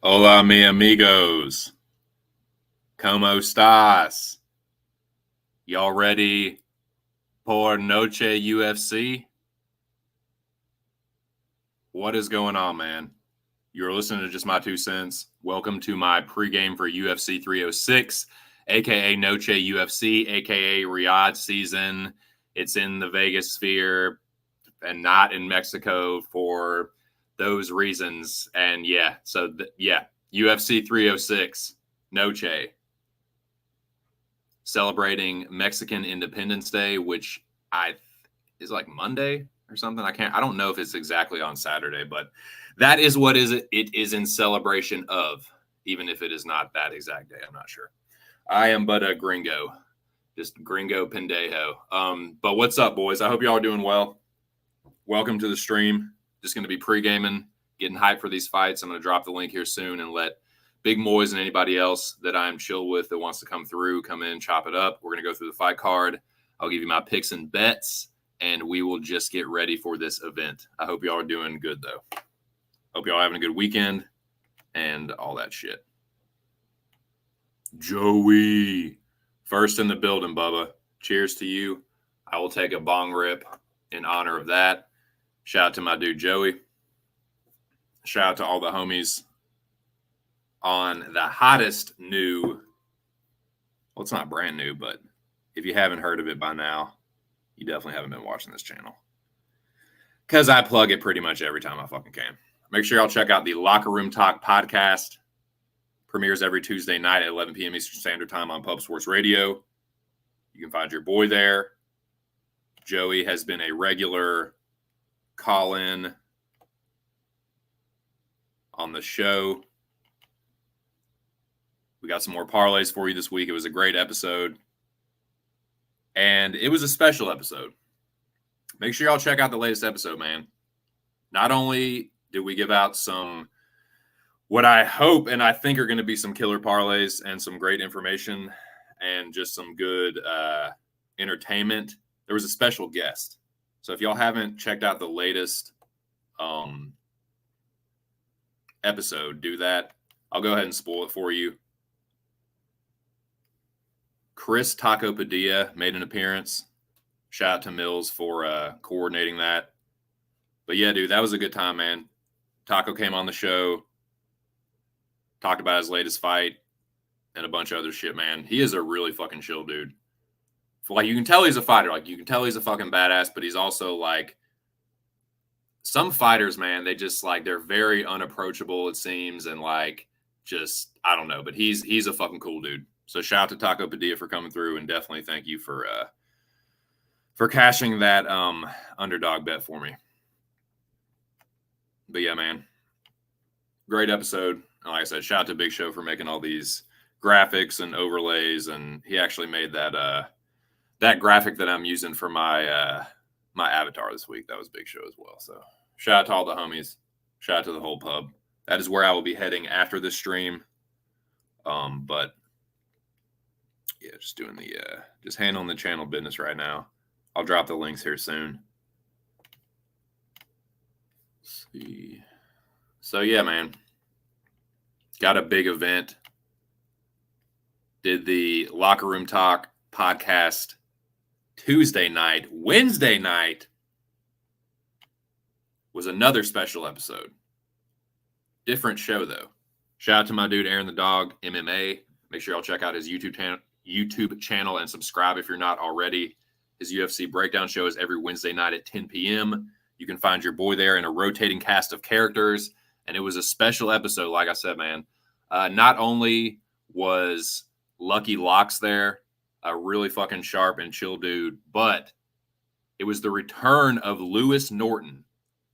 Hola, mi amigos. ¿Cómo estás? Y'all ready por Noche UFC? What is going on, man? You're listening to Just My Two Cents. Welcome to my pregame for UFC 306, a.k.a. Noche UFC, a.k.a. Riyadh season. It's in the Vegas sphere and not in Mexico for those reasons. And UFC 306, Noche. Celebrating Mexican Independence Day, which is like Monday or something. I don't know if it's exactly on Saturday, but that is what it is in celebration of, even if it is not that exact day. I'm not sure. I am but a gringo, just gringo pendejo. But what's up, boys? I hope y'all are doing well. Welcome to the stream. Just going to be pre-gaming, getting hyped for these fights. I'm going to drop the link here soon and let Big Moiz and anybody else that I'm chill with that wants to come through, come in, chop it up. We're going to go through the fight card. I'll give you my picks and bets, and we will just get ready for this event. I hope y'all are doing good, though. Hope y'all having a good weekend and all that shit. Joey, first in the building, Bubba. Cheers to you. I will take a bong rip in honor of that. Shout out to my dude, Joey. Shout out to all the homies on the hottest new, well, it's not brand new, but if you haven't heard of it by now, you definitely haven't been watching this channel. Because I plug it pretty much every time I fucking can. Make sure y'all check out the Locker Room Talk podcast. Premieres every Tuesday night at 11 p.m. Eastern Standard Time on Pub Sports Radio. You can find your boy there. Joey has been a regular call-in on the show. We got some more parlays for you this week. It was a great episode. And it was a special episode. Make sure y'all check out the latest episode, man. Not only did we give out some, what I hope and I think are going to be some killer parlays and some great information and just some good entertainment, there was a special guest. So if y'all haven't checked out the latest episode, do that. I'll go ahead and spoil it for you. Chris Taco Padilla made an appearance. Shout out to Mills for coordinating that. But yeah, dude, that was a good time, man. Taco came on the show, talked about his latest fight, and a bunch of other shit, man. He is a really fucking chill dude. Like, you can tell he's a fighter. Like, you can tell he's a fucking badass, but he's also, like, some fighters, man, they just, like, they're very unapproachable, it seems, and, like, just, I don't know. But he's a fucking cool dude. So shout out to Taco Padilla for coming through, and definitely thank you for cashing that underdog bet for me. But yeah, man, great episode. And like I said, shout out to Big Show for making all these graphics and overlays, and he actually made that that graphic that I'm using for my my avatar this week. That was Big Show as well. So shout out to all the homies. Shout out to the whole pub. That is where I will be heading after this stream. But yeah, just doing the just handling the channel business right now. I'll drop the links here soon. Let's see. So yeah, man. Got a big event. Did the Locker Room Talk podcast Tuesday night. Wednesday night was another special episode. Different show though. Shout out to my dude Aaron the Dog, MMA. Make sure y'all check out his YouTube channel and subscribe if you're not already. His UFC breakdown show is every Wednesday night at 10 p.m. You can find your boy there in a rotating cast of characters. And it was a special episode, like I said, man. Not only was Lucky Locks there, a really fucking sharp and chill dude, but it was the return of Lewis Norton,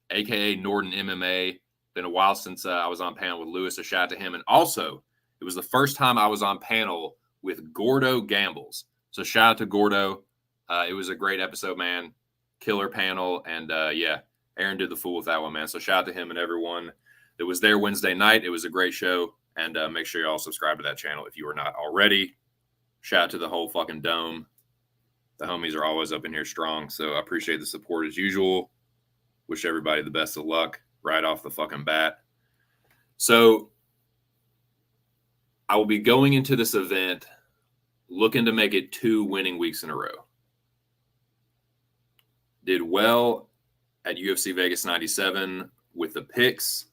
a.k.a. Norton MMA. Been a while since I was on panel with Lewis. A shout out to him. And also, it was the first time I was on panel with Gordo Gambles. So shout out to Gordo. It was a great episode, man. Killer panel. And yeah, Aaron did the fool with that one, man. So shout out to him and everyone that was there Wednesday night. It was a great show. And make sure you all subscribe to that channel if you are not already. Shout out to the whole fucking dome. The homies are always up in here strong. So I appreciate the support as usual. Wish everybody the best of luck right off the fucking bat. So I will be going into this event looking to make it 2 winning weeks in a row. Did well at UFC Vegas 97 with the picks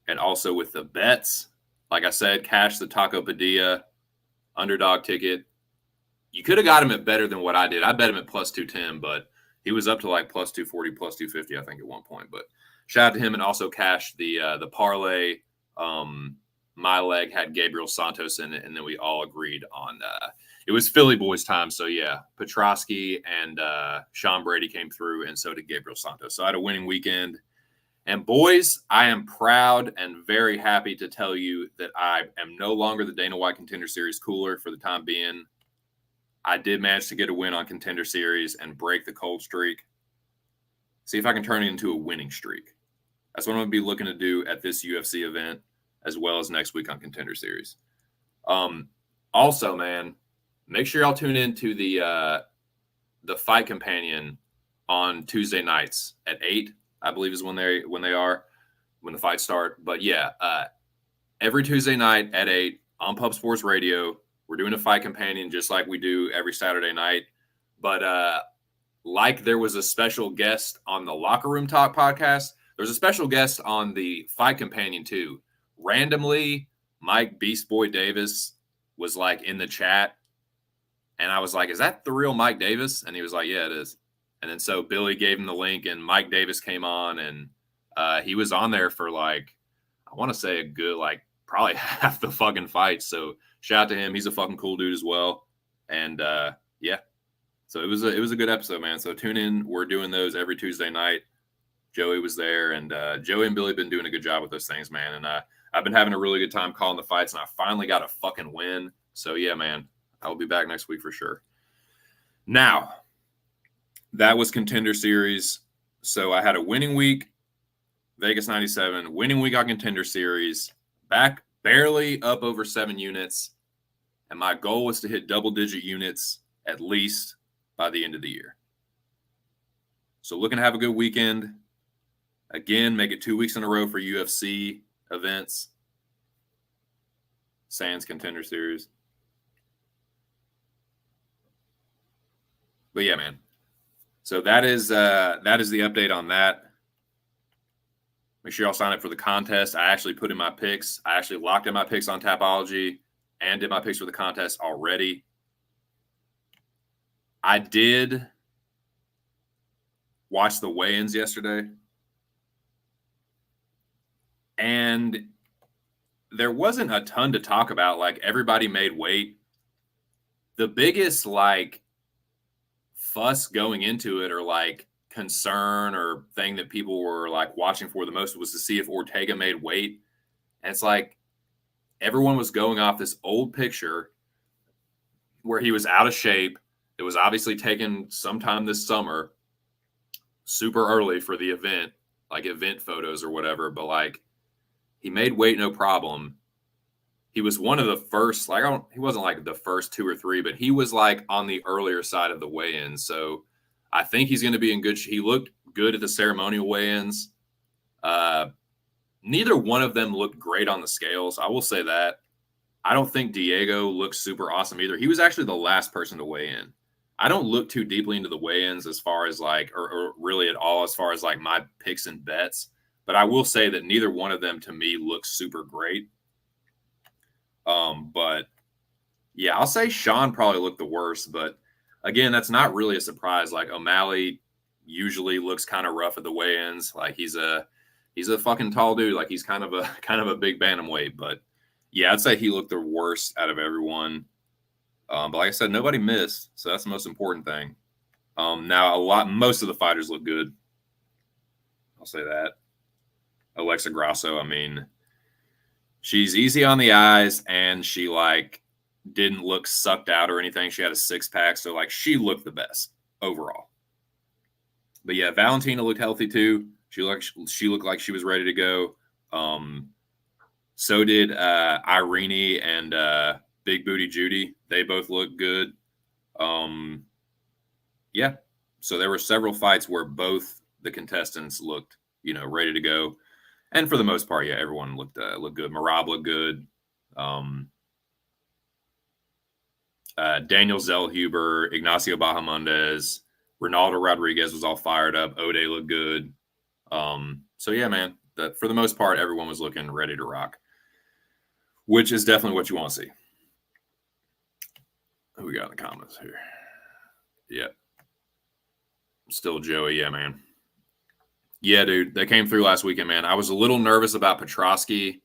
and also with the bets. Like I said, cashed the Taco Padilla underdog ticket. You could have got him at better than what I did. I bet him at plus 210, but he was up to like plus 240, plus 250, I think, at one point. But shout out to him, and also cashed the parlay. My leg had Gabriel Santos in it, and then we all agreed on it was Philly boys time. So yeah, Petrosky and Sean Brady came through, and so did Gabriel Santos. So I had a winning weekend. And boys, I am proud and very happy to tell you that I am no longer the Dana White Contender Series cooler for the time being. I did manage to get a win on Contender Series and break the cold streak. See if I can turn it into a winning streak. That's what I'm going to be looking to do at this UFC event, as well as next week on Contender Series. Also, man, make sure y'all tune into the Fight Companion on Tuesday nights at 8, I believe is when the fights start. But yeah, every Tuesday night at 8 on Pub Sports Radio, we're doing a Fight Companion just like we do every Saturday night. But like there was a special guest on the Locker Room Talk podcast, there's a special guest on the Fight Companion too. Randomly, Mike Beast Boy Davis was like in the chat, and I was like, is that the real Mike Davis? And he was like, yeah, it is. And then so Billy gave him the link, and Mike Davis came on, and he was on there for like, I want to say a good, like probably half the fucking fight. So shout out to him. He's a fucking cool dude as well. And yeah, so it was a good episode, man. So tune in. We're doing those every Tuesday night. Joey was there, and Joey and Billy have been doing a good job with those things, man. And I've been having a really good time calling the fights, and I finally got a fucking win. So yeah, man, I'll be back next week for sure. Now, that was Contender Series. So I had a winning week, Vegas 97, winning week on Contender Series, back barely up over 7 units. And my goal was to hit double-digit units at least by the end of the year. So looking to have a good weekend. Again, make it 2 weeks in a row for UFC events. Sans Contender Series. But yeah, man. So that is the update on that. Make sure y'all sign up for the contest. I actually put in my picks. I actually locked in my picks on Tapology and did my picks for the contest already. I did watch the weigh-ins yesterday. And there wasn't a ton to talk about. Like, everybody made weight. The biggest, like, fuss going into it, or like concern or thing that people were like watching for the most, was to see if Ortega made weight. And it's like everyone was going off this old picture where he was out of shape. It was obviously taken sometime this summer, super early for the event, like event photos or whatever. But like, he made weight no problem. He was one of the first, like, he wasn't like the first 2 or 3, but he was like on the earlier side of the weigh-ins. So I think he's going to be in good. He looked good at the ceremonial weigh-ins. Neither one of them looked great on the scales. I will say that. I don't think Diego looks super awesome either. He was actually the last person to weigh in. I don't look too deeply into the weigh-ins as far as like, or really at all as far as like my picks and bets. But I will say that neither one of them to me looks super great. But yeah, I'll say Sean probably looked the worst, but again, that's not really a surprise. Like, O'Malley usually looks kind of rough at the weigh-ins. Like, he's a fucking tall dude. Like, he's kind of a big bantamweight, but yeah, I'd say he looked the worst out of everyone. But like I said, nobody missed. So that's the most important thing. Now most of the fighters look good. I'll say that. Alexa Grasso, I mean, she's easy on the eyes, and she like didn't look sucked out or anything. She had a 6-pack, so like she looked the best overall. But yeah, Valentina looked healthy too. She looked like she was ready to go. So did Irene and Big Booty Judy. They both looked good. Yeah. So there were several fights where both the contestants looked, ready to go. And for the most part, yeah, everyone looked good. Marab looked good. Daniel Zellhuber, Ignacio Bahamondes, Ronaldo Rodriguez was all fired up. Ode looked good. So yeah, man, for the most part, everyone was looking ready to rock, which is definitely what you want to see. Who we got in the comments here? Yeah. Still Joey, yeah, man. Yeah, dude, they came through last weekend, man. I was a little nervous about Petrosky.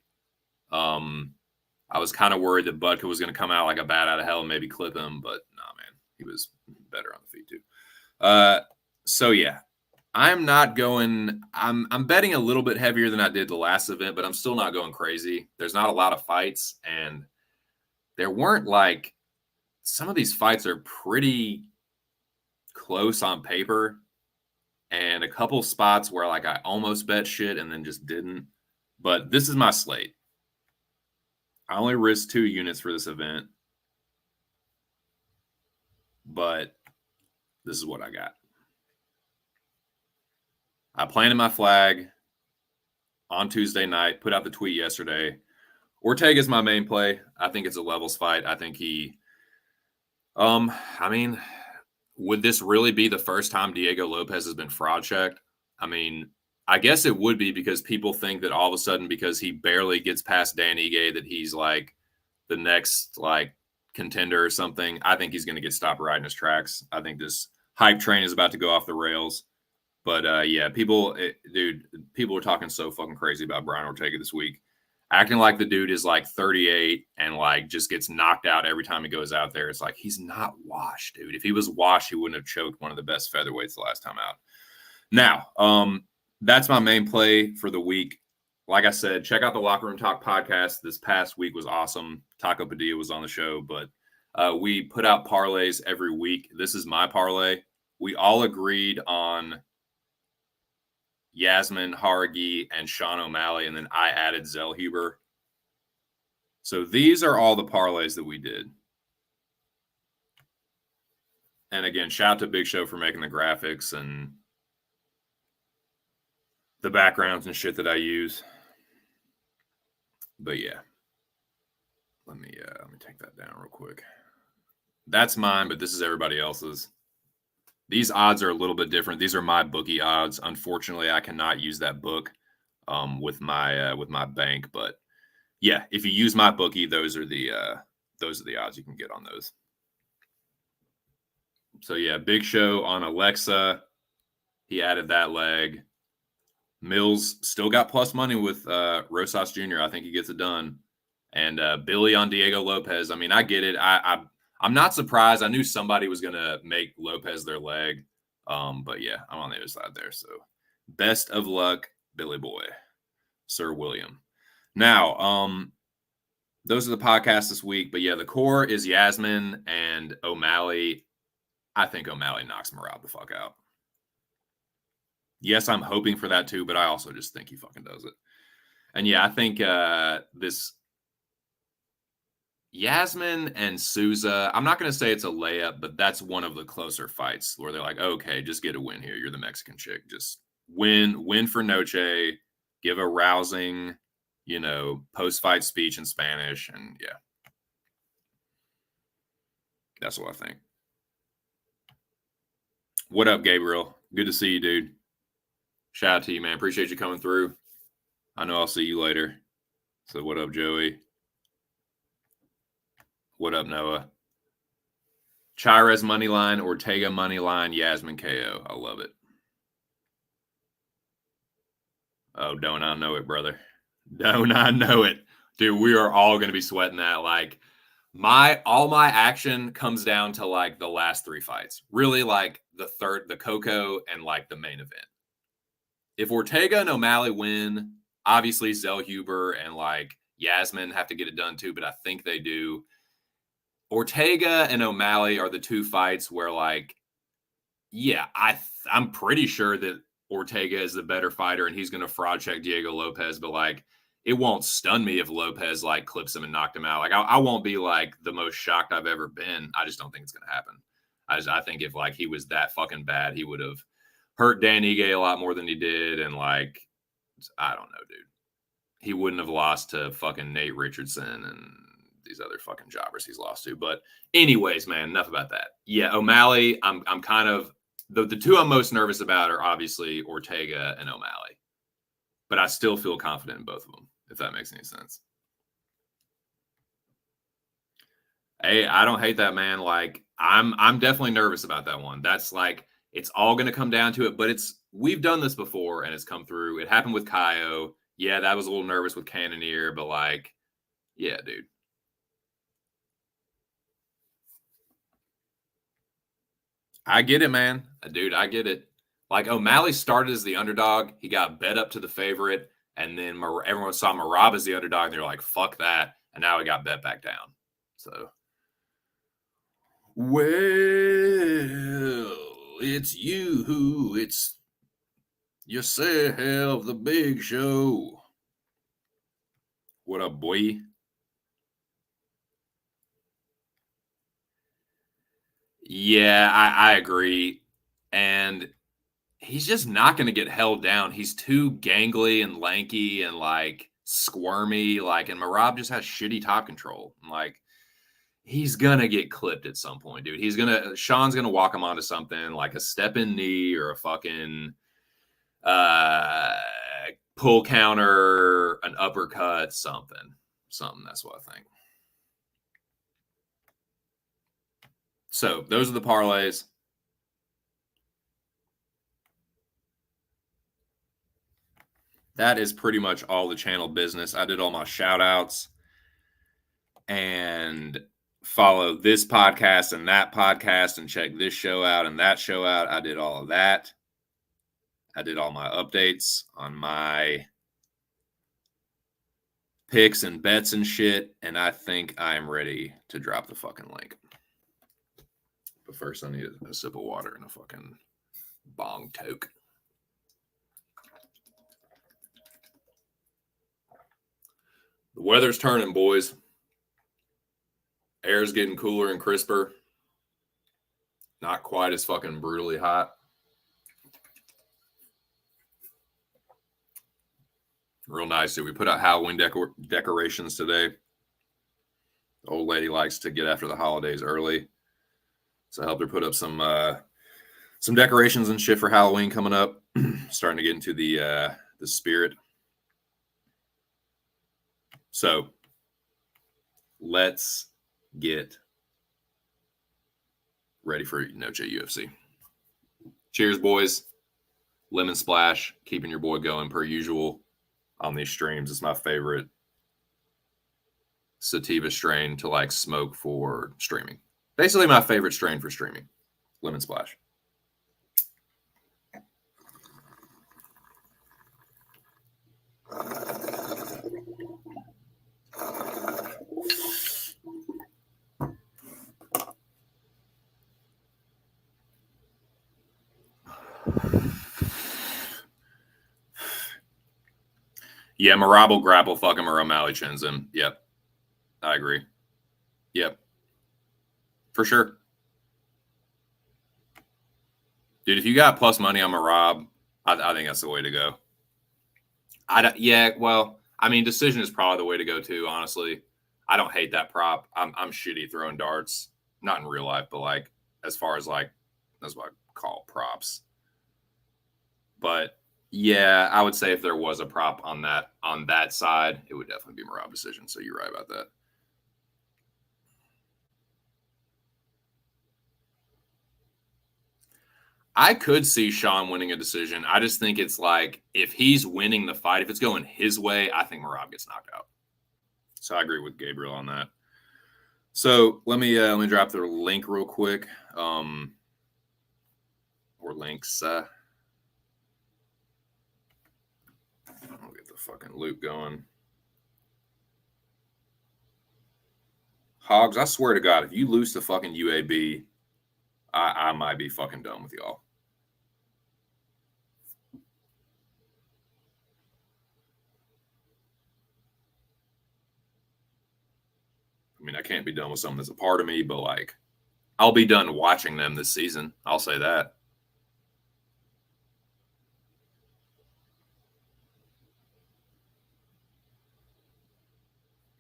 I was kind of worried that Budka was going to come out like a bat out of hell and maybe clip him, but nah, man, he was better on the feet too. So yeah, I'm not going. I'm betting a little bit heavier than I did the last event, but I'm still not going crazy. There's not a lot of fights, and there weren't like some of these fights are pretty close on paper, and a couple spots where like I almost bet shit and then just didn't. But this is my slate. I only risked 2 units for this event, but this is what I got. I planted my flag on Tuesday night, put out the tweet yesterday. Ortega's my main play. I think it's a levels fight. I think I mean, would this really be the first time Diego Lopez has been fraud checked? I mean, I guess it would be because people think that all of a sudden, because he barely gets past Dan Ige, that he's like the next like contender or something. I think he's going to get stopped right in his tracks. I think this hype train is about to go off the rails. But yeah, people are talking so fucking crazy about Brian Ortega this week, acting like the dude is like 38 and like just gets knocked out every time he goes out there. It's like he's not washed, dude. If he was washed, he wouldn't have choked one of the best featherweights the last time out. Now, that's my main play for the week. Like I said, check out the Locker Room Talk podcast. This past week was awesome. Taco Padilla was on the show, but we put out parlays every week. This is my parlay. We all agreed on Yasmin Haragi and Sean O'Malley, and then I added Zellhuber. So these are all the parlays that we did. And again, shout out to Big Show for making the graphics and the backgrounds and shit that I use. But yeah, let me take that down real quick. That's mine, but this is everybody else's. These odds are a little bit different. These are my bookie odds. Unfortunately, I cannot use that book with my bank. But yeah, if you use my bookie, those are the odds you can get on those. So yeah, Big Show on Alexa. He added that leg. Mills still got plus money with Rosas Jr. I think he gets it done. And Billy on Diego Lopez. I mean, I get it. I'm not surprised. I knew somebody was going to make Lopez their leg. But yeah, I'm on the other side there. So best of luck, Billy Boy, Sir William. Now, those are the podcasts this week. But yeah, the core is Yasmin and O'Malley. I think O'Malley knocks Marab the fuck out. Yes, I'm hoping for that too, but I also just think he fucking does it. And yeah, I think this Yasmin and Souza, I'm not going to say it's a layup, but that's one of the closer fights where they're like, okay, just get a win here. You're the Mexican chick. Just win for Noche, give a rousing, post-fight speech in Spanish. And yeah, that's what I think. What up, Gabriel? Good to see you, dude. Shout out to you, man. Appreciate you coming through. I know I'll see you later. So what up, Joey? What up, Noah? Chairez money line, Ortega money line, Yasmin KO. I love it. Oh, don't I know it, brother? Don't I know it? Dude, we are all going to be sweating that. Like, all my action comes down to like the last 3 fights. Really like the Coco and like the main event. If Ortega and O'Malley win, obviously Zellhuber and like Yasmin have to get it done too, but I think they do. Ortega and O'Malley are the two fights where, like, yeah, I'm pretty sure that Ortega is the better fighter and he's going to fraud check Diego Lopez, but like, it won't stun me if Lopez like clips him and knocked him out. Like, I won't be like the most shocked I've ever been. I just don't think it's going to happen. I think if like he was that fucking bad, he would have hurt Dan Ige a lot more than he did, and like, I don't know, dude. He wouldn't have lost to fucking Nate Richardson and these other fucking jobbers he's lost to. But anyways, man, enough about that. Yeah, O'Malley, I'm kind of the two I'm most nervous about are obviously Ortega and O'Malley. But I still feel confident in both of them, if that makes any sense. Hey, I don't hate that, man. Like, I'm definitely nervous about that one. That's like, it's all going to come down to it, but we've done this before and it's come through. It happened with Kaio. Yeah, that was a little nervous with Cannonier, but like, yeah, dude. I get it, man. Dude, I get it. Like, O'Malley started as the underdog. He got bet up to the favorite, and then everyone saw Merab as the underdog, and they're like, fuck that. And now he got bet back down. So, well, it's you. It's yourself, the big show. What up, boy? Yeah, I agree. And he's just not going to get held down. He's too gangly and lanky and like squirmy. Like, and Merab just has shitty top control. Like, he's gonna get clipped at some point, dude. Sean's gonna walk him onto something like a step in knee or a fucking pull counter, an uppercut, something. That's what I think. So those are the parlays. That is pretty much all the channel business. I did all my shout outs and follow this podcast and that podcast and check this show out and that show out. I did all of that. I did all my updates on my picks and bets and shit, and I think I am ready to drop the fucking link. But first, I need a sip of water and a fucking bong toke. The weather's turning, boys. Air's getting cooler and crisper. Not quite as fucking brutally hot. Real nice, dude. We put out Halloween decorations today. The old lady likes to get after the holidays early. So I helped her put up some decorations and shit for Halloween coming up. Starting to get into the spirit. So let's get ready for No J UFC. Cheers, boys. Lemon splash, keeping your boy going per usual on these streams. It's my favorite sativa strain to like smoke for streaming. Basically my favorite strain for streaming. Lemon splash. Yeah, Merab will grapple fuck him or O'Malley chins him. Yep. I agree. Yep. For sure. Dude, if you got plus money on Merab, I think that's the way to go. Decision is probably the way to go too, honestly. I don't hate that prop. I'm shitty throwing darts. Not in real life, but like as far as like that's what I call props. But yeah, I would say if there was a prop on that side, it would definitely be Merab decision. So you're right about that. I could see Sean winning a decision. I just think it's like if he's winning the fight, if it's going his way, I think Merab gets knocked out. So I agree with Gabriel on that. So let me drop the link real quick. Or links. I'll get the fucking loop going. Hogs, I swear to God, if you lose to fucking UAB, I might be fucking done with y'all. I mean, I can't be done with someone that's a part of me, but like, I'll be done watching them this season. I'll say that.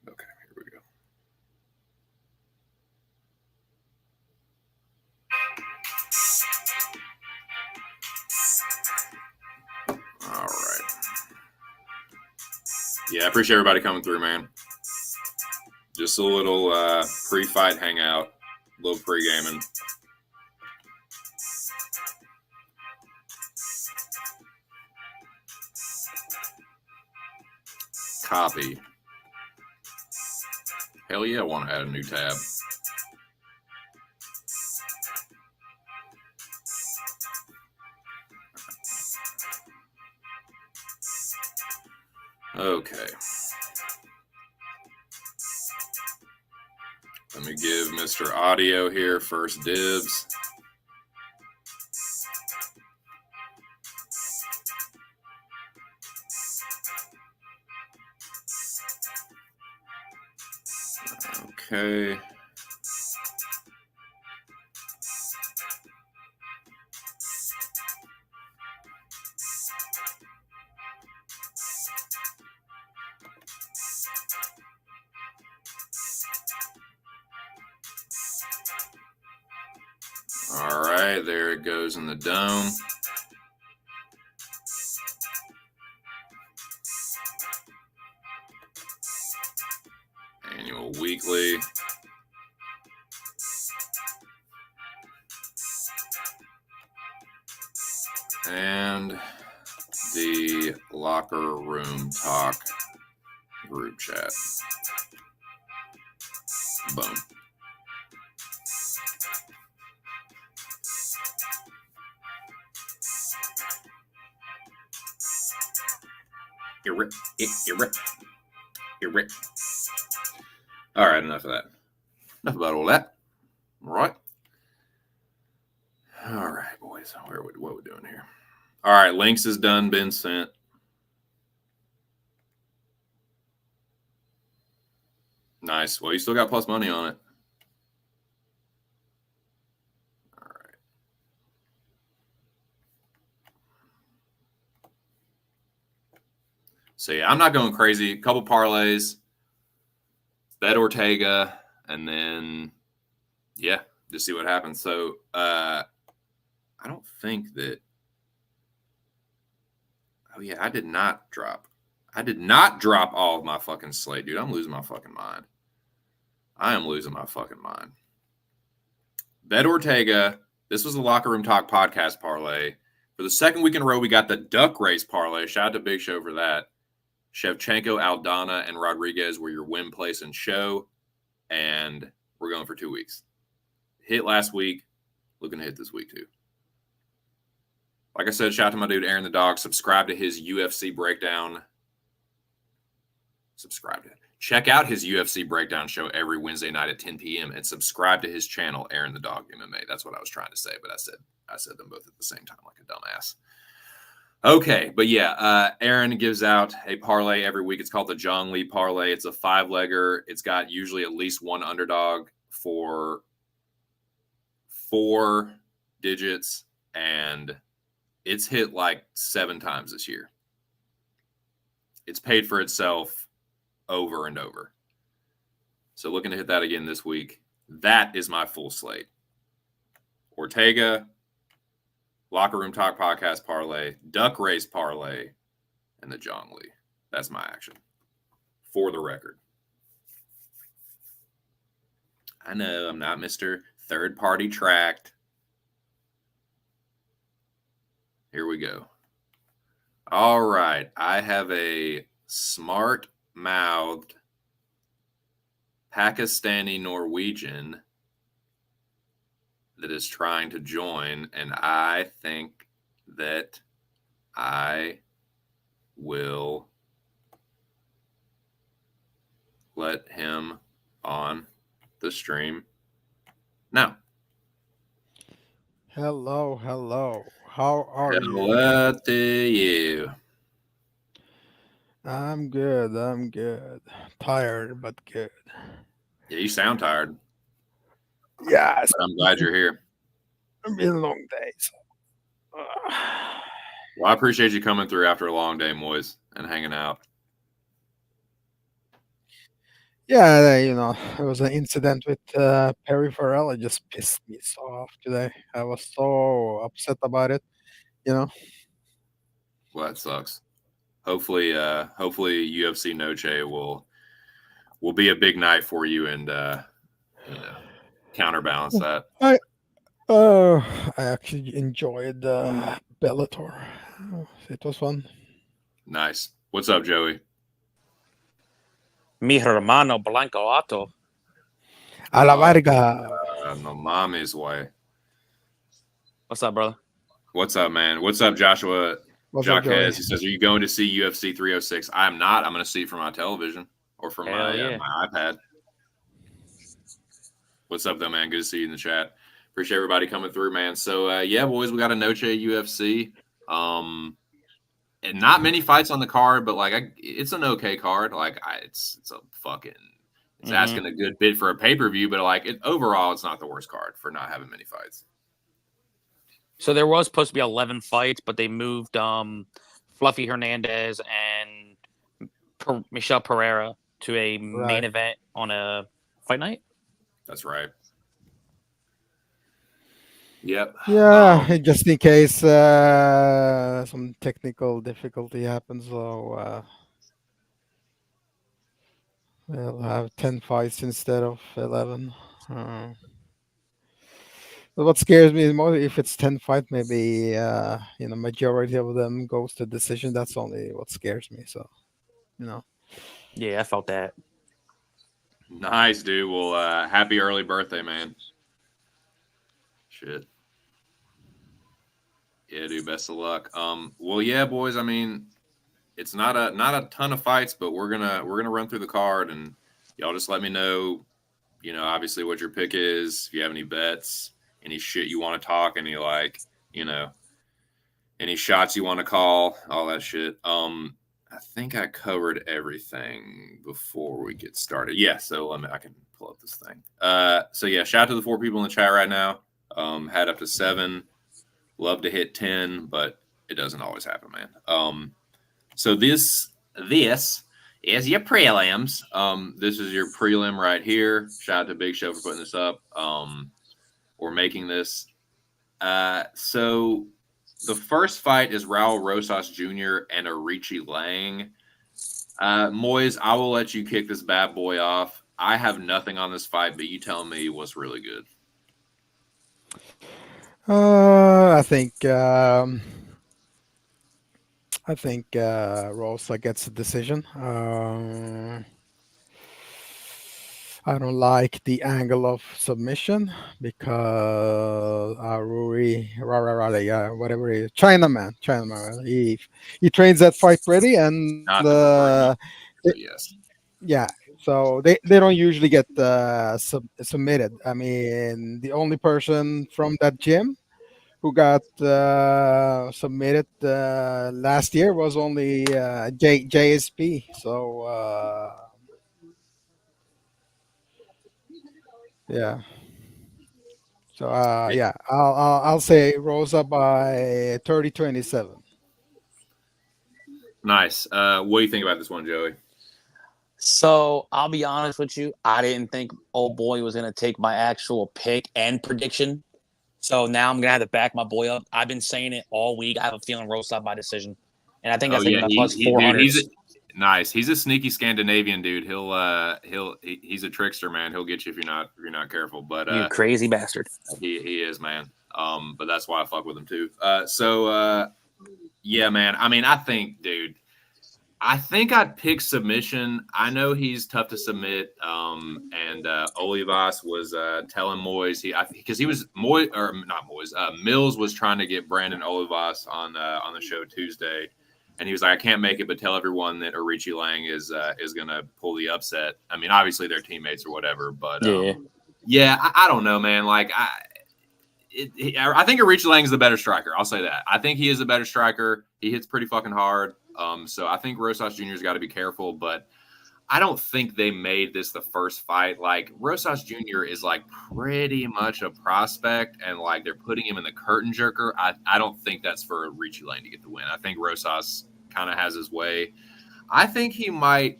Okay, here we go. All right. Yeah, I appreciate everybody coming through, man. Just a little pre-fight hangout, a little pre-gaming. Copy. Hell yeah, I want to add a new tab. Okay. Let me give Mr. Audio here first dibs. Okay. All right, there it goes in the dome. Annual, weekly. And the locker room talk group chat. Boom. You're All right, enough of that. Enough about all that. All right. All right, boys. What are we doing here? All right, links is done, been sent. Nice. Well, you still got plus money on it. All right. So, yeah, I'm not going crazy. A couple parlays, bet Ortega, and then, yeah, just see what happens. So, I don't think that. Oh, yeah, I did not drop all of my fucking slate, dude. I'm losing my fucking mind. I am losing my fucking mind. Bet Ortega. This was the Locker Room Talk podcast parlay. For the second week in a row, we got the duck race parlay. Shout out to Big Show for that. Shevchenko, Aldana, and Rodriguez were your win, place, and show. And we're going for 2 weeks. Hit last week. Looking to hit this week, too. Like I said, shout out to my dude, Aaron the Dog. Subscribe to his UFC breakdown. Check out his UFC breakdown show every Wednesday night at 10 p.m. and subscribe to his channel, Aaron the Dog MMA. That's what I was trying to say, but I said them both at the same time like a dumbass. Okay, but yeah, Aaron gives out a parlay every week. It's called the John Lee parlay. It's a 5-legger. It's got usually at least one underdog for 4 digits, and it's hit like 7 times this year. It's paid for itself over and over. So looking to hit that again this week. That is my full slate. Ortega, Locker Room Talk podcast parlay, Duck Race parlay, and the John Lee. That's my action. For the record. I know I'm not Mr. Third Party Tracked. Here we go. All right. I have a smart-mouthed Pakistani Norwegian that is trying to join, and I think that I will let him on the stream now. Hello, hello. How are you? Hello to you. I'm good. I'm good. Tired, but good. Yeah, you sound tired, Yeah, but I'm glad you're here. it's been a long day. Well, I appreciate you coming through after a long day, Moiz, and hanging out. Yeah, there was an incident with Perry Farrell. It just pissed me so off today. I was so upset about it. You know. Well, that sucks. Hopefully UFC Noche will be a big night for you and counterbalance that. I uh, I actually enjoyed Bellator. It was fun. Nice. What's up, Joey? Mi hermano Blanco Otto. A la verga. No mommy's way. What's up, brother? What's up, man? What's up, Joshua? What's up, Joey? Jaquez. He says, "Are you going to see UFC 306?" I'm not. I'm going to see it from my television or from my iPad. What's up, though, man? Good to see you in the chat. Appreciate everybody coming through, man. So, yeah, boys, we got a Noche UFC. And not many fights on the card, but it's an okay card. It's a fucking it's asking a good bit for a pay-per-view, but overall, it's not the worst card for not having many fights. So there was supposed to be 11 fights, but they moved Fluffy Hernandez and Michelle Pereira to a main event on a fight night. That's right. Yep. Yeah, just in case some technical difficulty happens, so we'll have 10 fights instead of 11. But what scares me more, if it's 10 fights, maybe majority of them goes to decision. That's only what scares me. So, Yeah, I felt that. Nice, dude. Well, happy early birthday, man. Shit. Yeah, dude. Best of luck. Well, yeah, boys. I mean, it's not a ton of fights, but we're gonna run through the card, and y'all just let me know. Obviously, what your pick is. If you have any bets, any shit you want to talk, any any shots you want to call, all that shit. I think I covered everything before we get started. Yeah, so I can pull up this thing. So yeah, shout out to the 4 people in the chat right now. Had up to 7. Love to hit 10, but it doesn't always happen, man. So this is your prelims. This is your prelim right here. Shout out to Big Show for putting this up. Or making this. So the first fight is Raul Rosas Jr. and Arichi Lang. Moiz, I will let you kick this bad boy off. I have nothing on this fight, but you tell me what's really good. I think Rosa gets a decision. I don't like the angle of submission because Aruri, whatever he is, Chinaman, he trains that fight ready, and yes, yeah. So they don't usually get submitted. I mean, the only person from that gym who got submitted last year was only JSP. So yeah. So yeah, I'll say Rosa by 30-27. Nice. What do you think about this one, Joey? So I'll be honest with you, I didn't think old boy was gonna take my actual pick and prediction. So now I'm gonna have to back my boy up. I've been saying it all week. I have a feeling Rosa by decision, and I think that's like plus 400. Nice. He's a sneaky Scandinavian dude. He's a trickster, man. He'll get you if you're not careful. But you crazy bastard. He is, man. But that's why I fuck with him too. Yeah, man. I mean, I think I'd pick submission. I know he's tough to submit. And Olivas was telling Moiz Mills was trying to get Brandon Olivas on the show Tuesday. and he was like, I can't make it, but tell everyone that Arichi Lang is gonna pull the upset. I mean, obviously they're teammates or whatever, but I don't know, man. Like I think Arichi Lang is the better striker. I'll say that. I think he is a better striker. He hits pretty fucking hard. So I think Rosas Jr.'s got to be careful, but I don't think they made this the first fight. Like Rosas Jr. is like pretty much a prospect, and like they're putting him in the curtain jerker. I don't think that's for Arichi Lang to get the win. I think Rosas kind of has his way. I think he might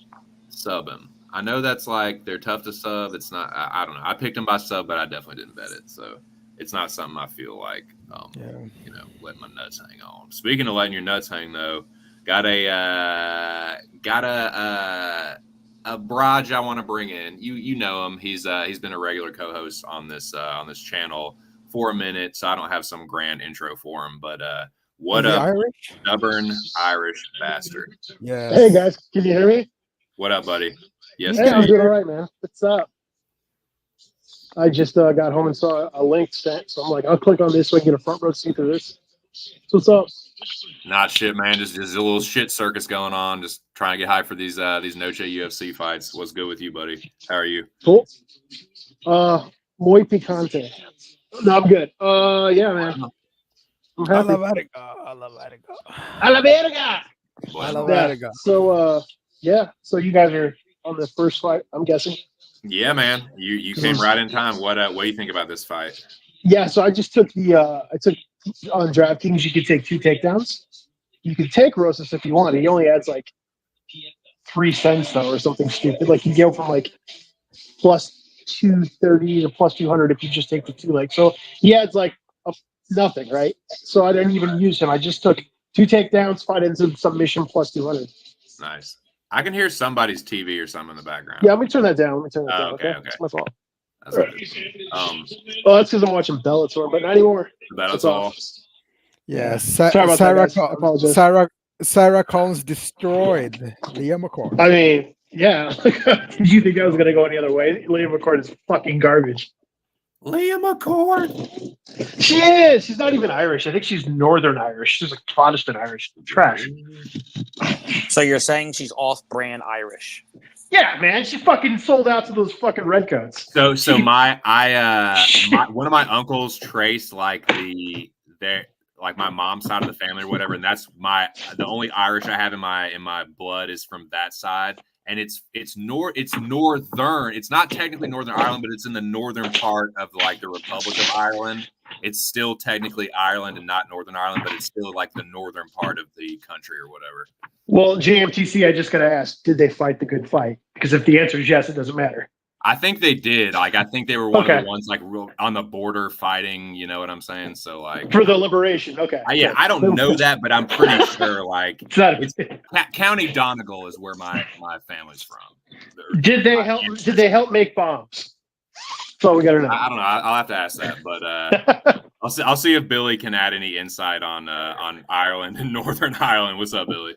sub him. I know that's like they're tough to sub. It's not. I don't know. I picked him by sub, but I definitely didn't bet it. So it's not something I feel like letting my nuts hang on. Speaking of letting your nuts hang, though, got a Braj I want to bring in. You know him. He's been a regular co-host on this channel for a minute, so I don't have some grand intro for him. But what up, Irish? Stubborn Irish bastard? Yeah. Hey guys, can you hear me? What up, buddy? Yes, Hey, I'm dude. doing all right, man. What's up? I just got home and saw a link sent, so I'm like, I'll click on this so I can get a front row seat to this. So what's up? Not shit, man. Just a little shit circus going on. Just trying to get hyped for these Noche UFC fights. What's good with you, buddy? How are you? Cool. Muy picante. No, I'm good. Yeah, man. I'm I happy. love Attica. I love Attica. A la verga! I love Yeah. Attica. So, so you guys are on the first fight, I'm guessing. Yeah, man. You came right in time. What do you think about this fight? Yeah, so I just took on DraftKings, you could take 2 takedowns. You could take Rosas if you want. He only adds like 3 cents though, or something stupid. Like you go from like plus 230 to plus 200 if you just take the 2 legs. So he adds like nothing, right? So I didn't even use him. I just took 2 takedowns, fight into submission plus 200. Nice. I can hear somebody's TV or something in the background. Yeah, let me turn that down. Okay. It's my fault. That's good. Well, that's because I'm watching Bellator, but not anymore. That's all. Yeah, Sorry about that, guys. I apologize. Sarah Collins destroyed Liam McCord. I mean, yeah. Did you think I was going to go any other way? Liam McCord is fucking garbage. Liam McCord. She is. She's not even Irish. I think she's Northern Irish. She's like Protestant Irish. Trash. So you're saying she's off-brand Irish? Yeah, man. She fucking sold out to those fucking redcoats. So one of my uncles traced like my mom's side of the family or whatever, and that's the only Irish I have in my blood is from that side. And it's northern. It's not technically Northern Ireland, but it's in the northern part of like the Republic of Ireland. It's still technically Ireland and not Northern Ireland, but it's still like the northern part of the country or whatever. Well, JMTC, I just got to ask, did they fight the good fight? Because if the answer is yes, it doesn't matter. I think they did. Like, I think they were one of the ones like real on the border fighting. You know what I'm saying? So like for the liberation. Okay. I don't know that, but I'm pretty sure like it's County Donegal is where my family's from. Did they help? Did they help make bombs? That's all we got to know. I don't know. I'll have to ask that, but I'll see if Billy can add any insight on Ireland and Northern Ireland. What's up, Billy?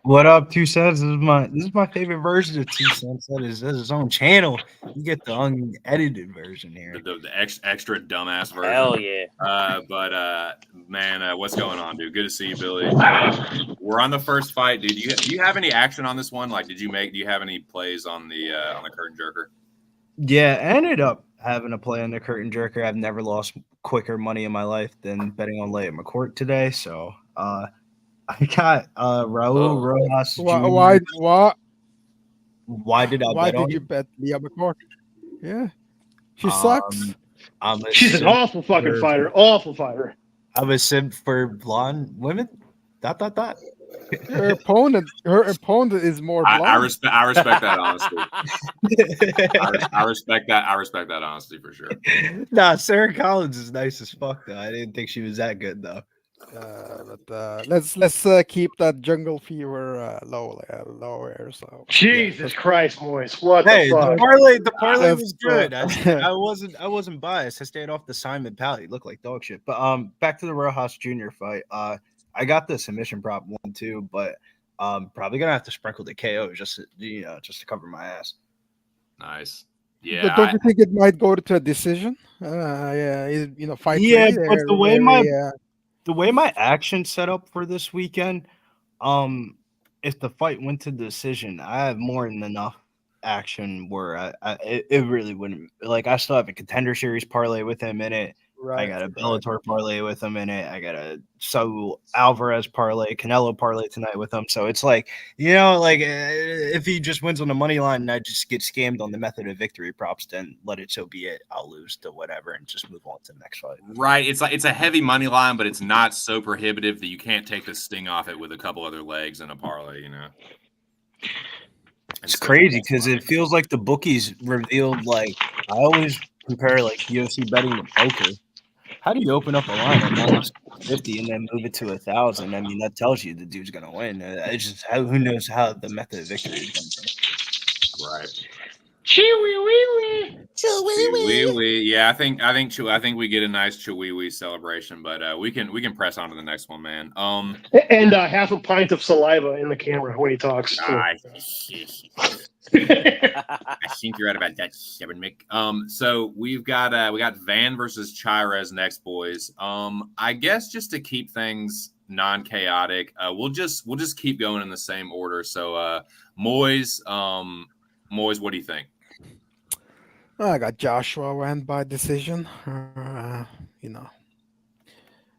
What up, 2 cents? This is my favorite version of 2 cents. That is his own channel. You get the unedited version here. The extra dumbass version. Hell yeah. Man, what's going on, dude? Good to see you, Billy. We're on the first fight, dude. Do you have any action on this one? Like, do you have any plays on the curtain jerker? Yeah, I ended up having a play on the curtain jerker. I've never lost quicker money in my life than betting on Liam McCord today. So, I got Raul Rojas. Why did you bet Liam McCord? Yeah, she sucks. She's an awful fucking fighter. Awful fighter. I'm a simp for blonde women. ... Her opponent is more blonde. I respect that honesty. I respect that honesty for sure. Nah, Sarah Collins is nice as fuck though. I didn't think she was that good though. Let's keep that jungle fever lower. So Jesus Christ, Moiz, what Hey, the fuck? the parlay was good. I wasn't biased. I stayed off the Simon Pal. He looked like dog shit. But back to the Rojas Jr. fight. I got the submission prop 1-2, but probably gonna have to sprinkle the KO just to cover my ass. Nice. Yeah. But don't you think it might go to a decision? Fight. Yeah, but the way my action set up for this weekend, If the fight went to decision, I have more than enough action where it really wouldn't. Like, I still have a Contender Series parlay with him in it. I got a Bellator parlay with him in it. I got a Saul Alvarez parlay, Canelo parlay tonight with him. So it's like, if he just wins on the money line and I just get scammed on the method of victory props, then let it so be it. I'll lose to whatever and just move on to the next fight. Right. It's like it's a heavy money line, but it's not so prohibitive that you can't take the sting off it with a couple other legs and a parlay, you know. It's crazy because it feels like the bookies revealed, like, I always compare like UFC betting to poker. How do you open up a line at -50 and then move it to 1,000? I mean, that tells you the dude's gonna win. It's just who knows how the method of victory is gonna be. Right. Chewy Wee. Yeah, I think we get a nice Chihuahua celebration, but we can press on to the next one, man. And half a pint of saliva in the camera when he talks. I think you're right about that, Kevin Mick. So we got Van versus Chirez next, boys. I guess just to keep things non-chaotic, we'll just keep going in the same order. So Moiz, what do you think? I got Joshua went by decision.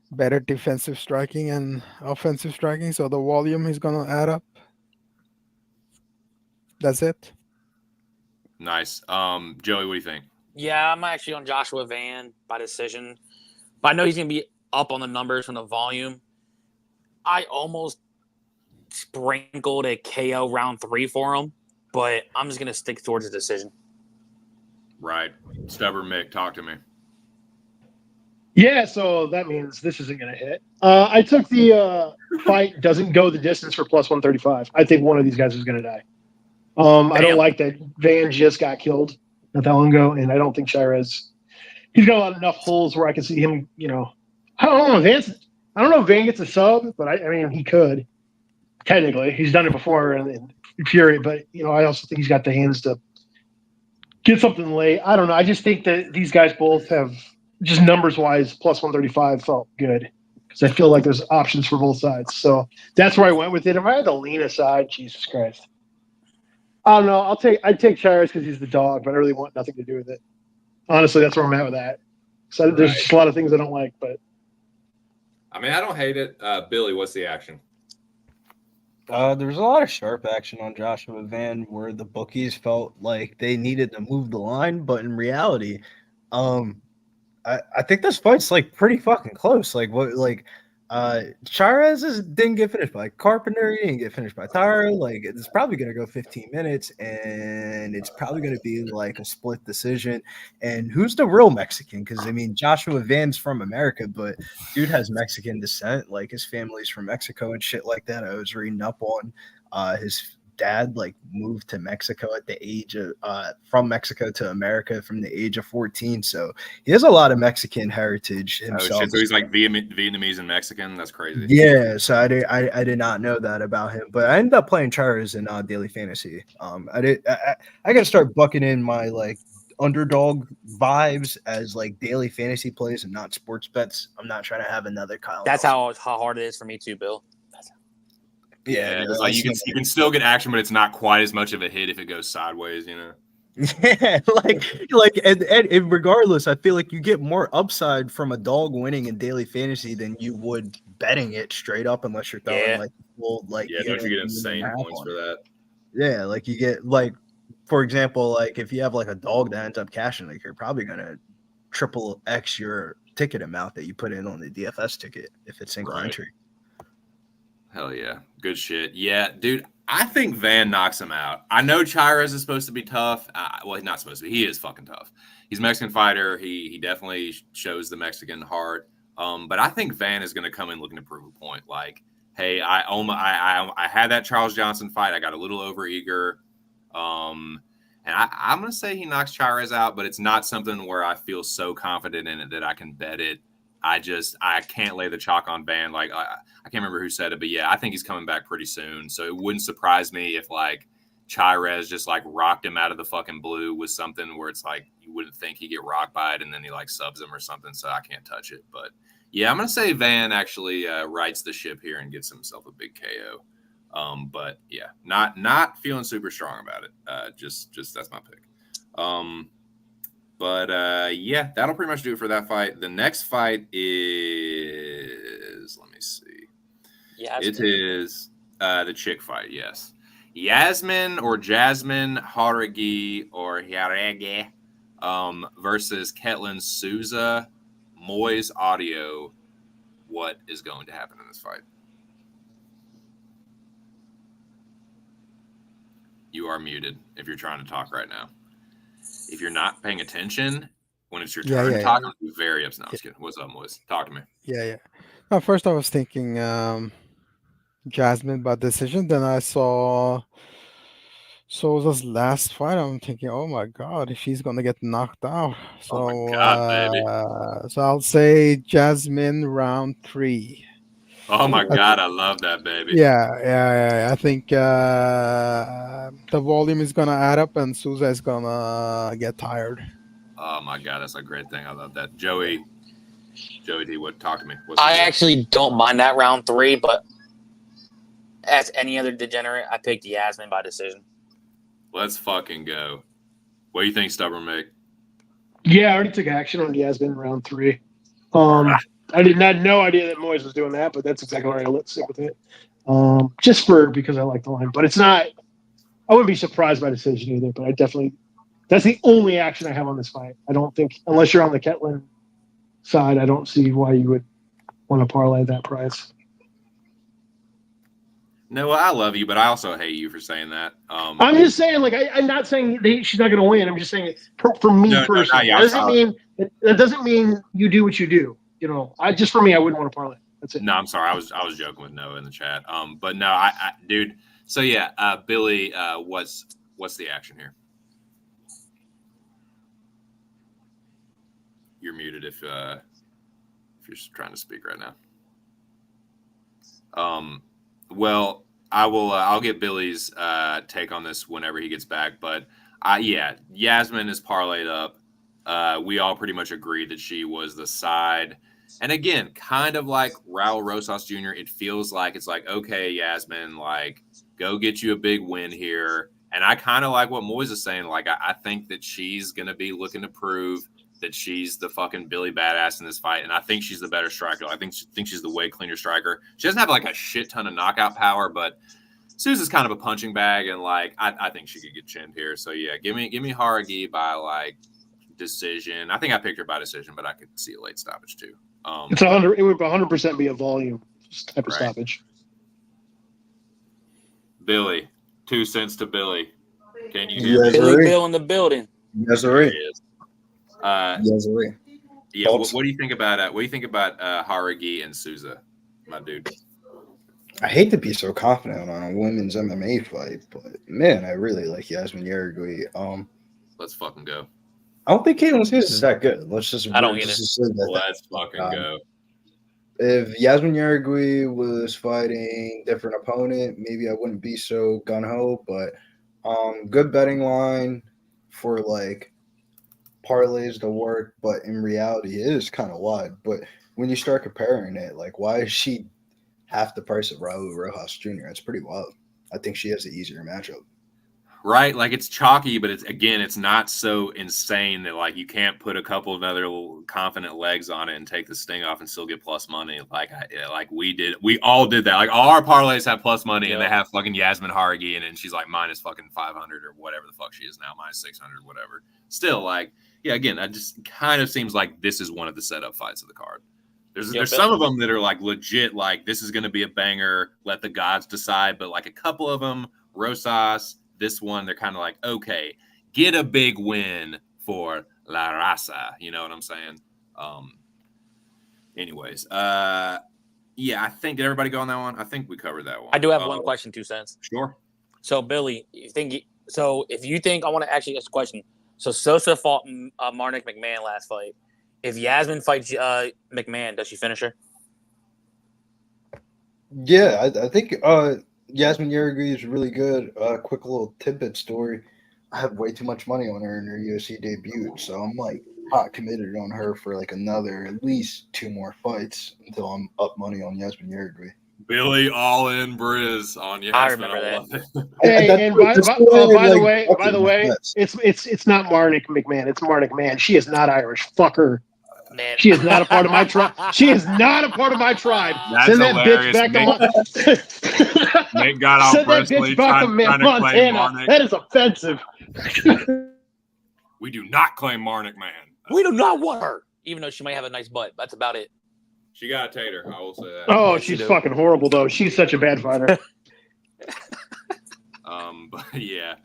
Better defensive striking and offensive striking, so the volume is going to add up. That's it. Nice. Joey, what do you think? Yeah, I'm actually on Joshua Van by decision. But I know he's going to be up on the numbers from the volume. I almost sprinkled a KO round 3 for him, but I'm just going to stick towards the decision. Right. Stubborn Mick, talk to me. Yeah, so that means this isn't going to hit. I took the fight doesn't go the distance for +135. I think one of these guys is going to die. I don't like that Van just got killed not that long ago, and I don't think Chirez. He's got enough holes where I can see him. I don't know if Van gets a sub, but I mean he could. Technically, he's done it before in Fury, but I also think he's got the hands to get something late. I don't know. I just think that these guys both have, just numbers wise, +135 felt good because I feel like there's options for both sides. So that's where I went with it. If I had to lean aside, Jesus Christ, I don't know. I'd take Chirez because he's the dog, but I really want nothing to do with it. Honestly, that's where I'm at with that. So there's just a lot of things I don't like, but I mean, I don't hate it. Billy, what's the action? There's a lot of sharp action on Joshua Van where the bookies felt like they needed to move the line, but in reality, I think this fight's like pretty fucking close. Chirez didn't get finished by Carpenter, he didn't get finished by Tyra. Like, it's probably gonna go 15 minutes, and it's probably gonna be like a split decision. And who's the real Mexican? Because I mean, Joshua Van's from America, but dude has Mexican descent. Like, his family's from Mexico and shit like that. I was reading up on his dad moved to Mexico at the age of from Mexico to America from the age of 14. So he has a lot of Mexican heritage himself. Oh, shit. So he's like Vietnamese and Mexican. That's crazy. Yeah. So I did not know that about him, but I ended up playing Chirez in daily fantasy. I got to start bucking in my underdog vibes as daily fantasy plays and not sports bets. I'm not trying to have another Kyle. That's how hard it is for me too, Bill. Yeah, it's like you can still get action, but it's not quite as much of a hit if it goes sideways, Yeah, and regardless, I feel like you get more upside from a dog winning in daily fantasy than you would betting it straight up, unless you're throwing full don't you get insane points for that? Yeah, you get for example, if you have a dog that ends up cashing, you're probably gonna triple X your ticket amount that you put in on the DFS ticket if it's single entry. Hell yeah. Good shit. Yeah, dude, I think Van knocks him out. I know Chirez is supposed to be tough. Well, he's not supposed to be. He is fucking tough. He's a Mexican fighter. He definitely shows the Mexican heart. But I think Van is going to come in looking to prove a point. Like, hey, I had that Charles Johnson fight. I got a little overeager. And I'm going to say he knocks Chirez out, but it's not something where I feel so confident in it that I can bet it. I can't lay the chalk on Van. I can't remember who said it, but yeah, I think he's coming back pretty soon. So it wouldn't surprise me if Chirez just rocked him out of the fucking blue with something where it's you wouldn't think he'd get rocked by it, and then he subs him or something. So I can't touch it. But Yeah, I'm gonna say Van actually rights the ship here and gets himself a big KO. But yeah, not feeling super strong about it. Just that's my pick. But yeah, that'll pretty much do it for that fight. The next fight is, let me see. Yasmin. It is the chick fight, yes. Jasmine Haragi or Harege versus Ketlin Souza, Moiz Audio. What is going to happen in this fight? You are muted if you're trying to talk right now. If you're not paying attention when it's your turn to talk, I'm very upset. No, I'm just kidding. What's up, Moiz? Talk to me. Yeah. No, first I was thinking Jasmine by decision. Then I saw Souza's last fight. I'm thinking, oh my god, if she's gonna get knocked out. So, Oh my God, baby. So I'll say Jasmine round 3. Oh my God, I love that, baby. Yeah. I think the volume is gonna add up, and Souza is gonna get tired. Oh my God, that's a great thing. I love that. Joey D, talk to me. I actually don't mind that round 3, but as any other degenerate, I picked Yasmin by decision. Let's fucking go. What do you think, Stubborn Mick? Yeah, I already took action on Yasmin in round 3. I had no idea that Moiz was doing that, but that's exactly right. Let's stick with it. Just because I like the line, but it's not. I wouldn't be surprised by decision either. But I definitely, that's the only action I have on this fight. I don't think, unless you're on the Ketlin side, I don't see why you would want to parlay that price. No, I love you, but I also hate you for saying that. I'm just saying, like, I'm not saying she's not going to win. I'm just saying, for me personally, that doesn't mean you do what you do. You know, for me, I wouldn't want to parlay. That's it. No, I'm sorry. I was joking with Noah in the chat. But no, I dude. So yeah, Billy, what's the action here? You're muted if you're trying to speak right now. Well, I will. I'll get Billy's take on this whenever he gets back. But yeah, Yasmin is parlayed up. We all pretty much agree that she was the side. And again, kind of like Raul Rosas Jr., it feels like it's like, okay, Yasmin, like, go get you a big win here. And I kind of like what Moiz is saying. Like, I think that she's going to be looking to prove that she's the fucking Billy badass in this fight. And I think she's the better striker. I think she's the way cleaner striker. She doesn't have like a shit ton of knockout power, but Sousa's kind of a punching bag. And like, I think she could get chinned here. So yeah, give me Haragi by like decision. I think I picked her by decision, but I could see a late stoppage too. It's 100. It would 100% be a volume type of stoppage. Billy, 2 cents to Billy. Can you hear me? Billy Bill in the building. Yes, sir. Yes, sir. Yeah. What do you think about Haragi and Souza, my dude? I hate to be so confident on a women's MMA fight, but man, I really like Yasmin Yaragui. Let's fucking go. I don't think Caitlin Souza is that good. Let's just. I don't either. Let's fucking go. If Yasmin Yaragui was fighting different opponent, maybe I wouldn't be so gung ho. But good betting line for like parlays to work, but in reality, it is kind of wide. But when you start comparing it, like, why is she half the price of Raul Rojas Jr.? It's pretty wild. I think she has the easier matchup. Right, like it's chalky, but it's not so insane that like you can't put a couple of other little confident legs on it and take the sting off and still get plus money. Like we all did that. Like all our parlays have plus money, and they have fucking Yasmin Haragi, and she's like minus fucking 500 or whatever the fuck she is now, minus 600, whatever. Still, like, yeah, again, that just kind of seems like this is one of the setup fights of the card. There's some of them that are like legit, like this is going to be a banger. Let the gods decide. But like a couple of them, Rosas. This one, they're kind of like, okay, get a big win for La Raza. You know what I'm saying? Anyways, yeah, I think, did everybody go on that one? I think we covered that one. I do have one question, 2 cents. Sure. So, Billy, if you think, I want to actually ask a question. So, Sosa fought Marnik McMahon last fight. If Yasmin fights McMahon, does she finish her? Yeah, I think Yasmin Yaragui is really good. Quick little tidbit story. I have way too much money on her in her UFC debut, so I'm like not committed on her for like another at least 2 more fights until I'm up money on Yasmin Yergui. Billy all in Briz on you. I remember that. Hey, and by the way, Yes. it's not Marnik McMahon. It's Marnik Man. She is not Irish. Fuck her. Man. She is not a part of my tribe. She is not a part of my tribe. That's Send that hilarious. bitch back to Nick got all Send that bristly bitch back to trying to claim Montana. Marnik. That is offensive. We do not claim Marnik Man. We do not want her, even though she might have a nice butt. That's about it. She got a tater. I will say that. Oh, Yes, she's you do. fucking horrible though. She's such a bad fighter. But yeah.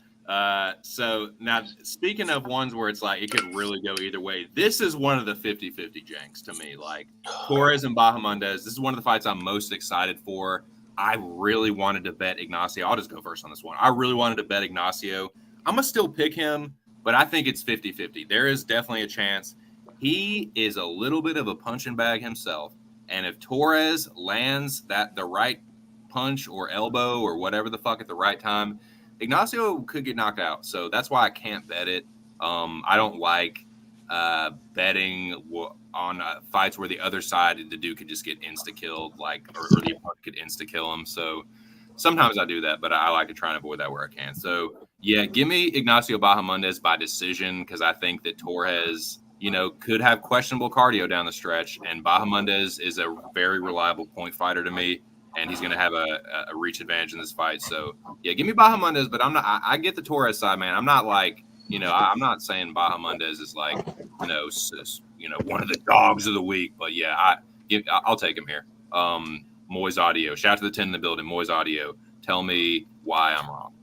So now speaking of ones where it's like it could really go either way, this is one of the 50-50 janks to me. Like Torres and Bahamondes, this is one of the fights I'm most excited for. I really wanted to bet Ignacio. I'll just go first on this one. I really wanted to bet Ignacio. I'm going to still pick him, but I think it's 50-50. There is definitely a chance. He is a little bit of a punching bag himself. And if Torres lands the right punch or elbow or whatever the fuck at the right time, Ignacio could get knocked out. So that's why I can't bet it. I don't like betting on fights where the other side, the dude could just get insta-killed, like, or the opponent could insta-kill him. So sometimes I do that, but I like to try and avoid that where I can. So, yeah, give me Ignacio Bahamondes by decision because I think that Torres – could have questionable cardio down the stretch, and Bahamondes is a very reliable point fighter to me, and he's going to have a reach advantage in this fight. So, yeah, give me Bahamondes, but I'm not. I get the Torres side, man. I'm not like, I'm not saying Bahamondes is like, one of the dogs of the week, but yeah, I'll take him here. Moiz Audio, shout out to the 10 in the building. Moiz Audio, tell me why I'm wrong.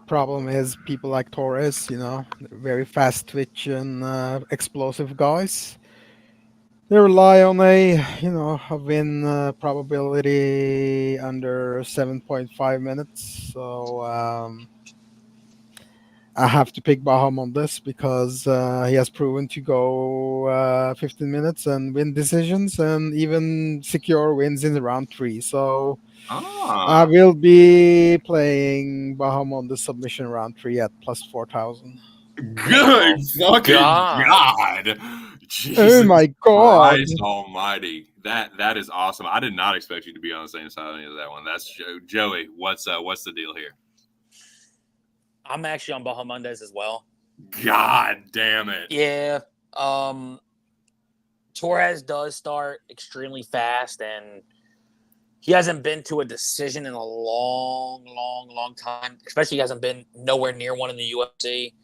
Problem is people like Torres, very fast twitch and explosive guys. They rely on a win probability under 7.5 minutes. So I have to pick Bahamondes because he has proven to go 15 minutes and win decisions and even secure wins in the round 3. So I will be playing Bahamondes submission round 3 at plus 4,000. Good fucking God. Oh my God. Christ almighty. That is awesome. I did not expect you to be on the same side of that one. That's Joey. What's the deal here? I'm actually on Bahamondes as well. God damn it. Yeah. Torres does start extremely fast, and he hasn't been to a decision in a long, long, long time. Especially he hasn't been nowhere near one in the UFC.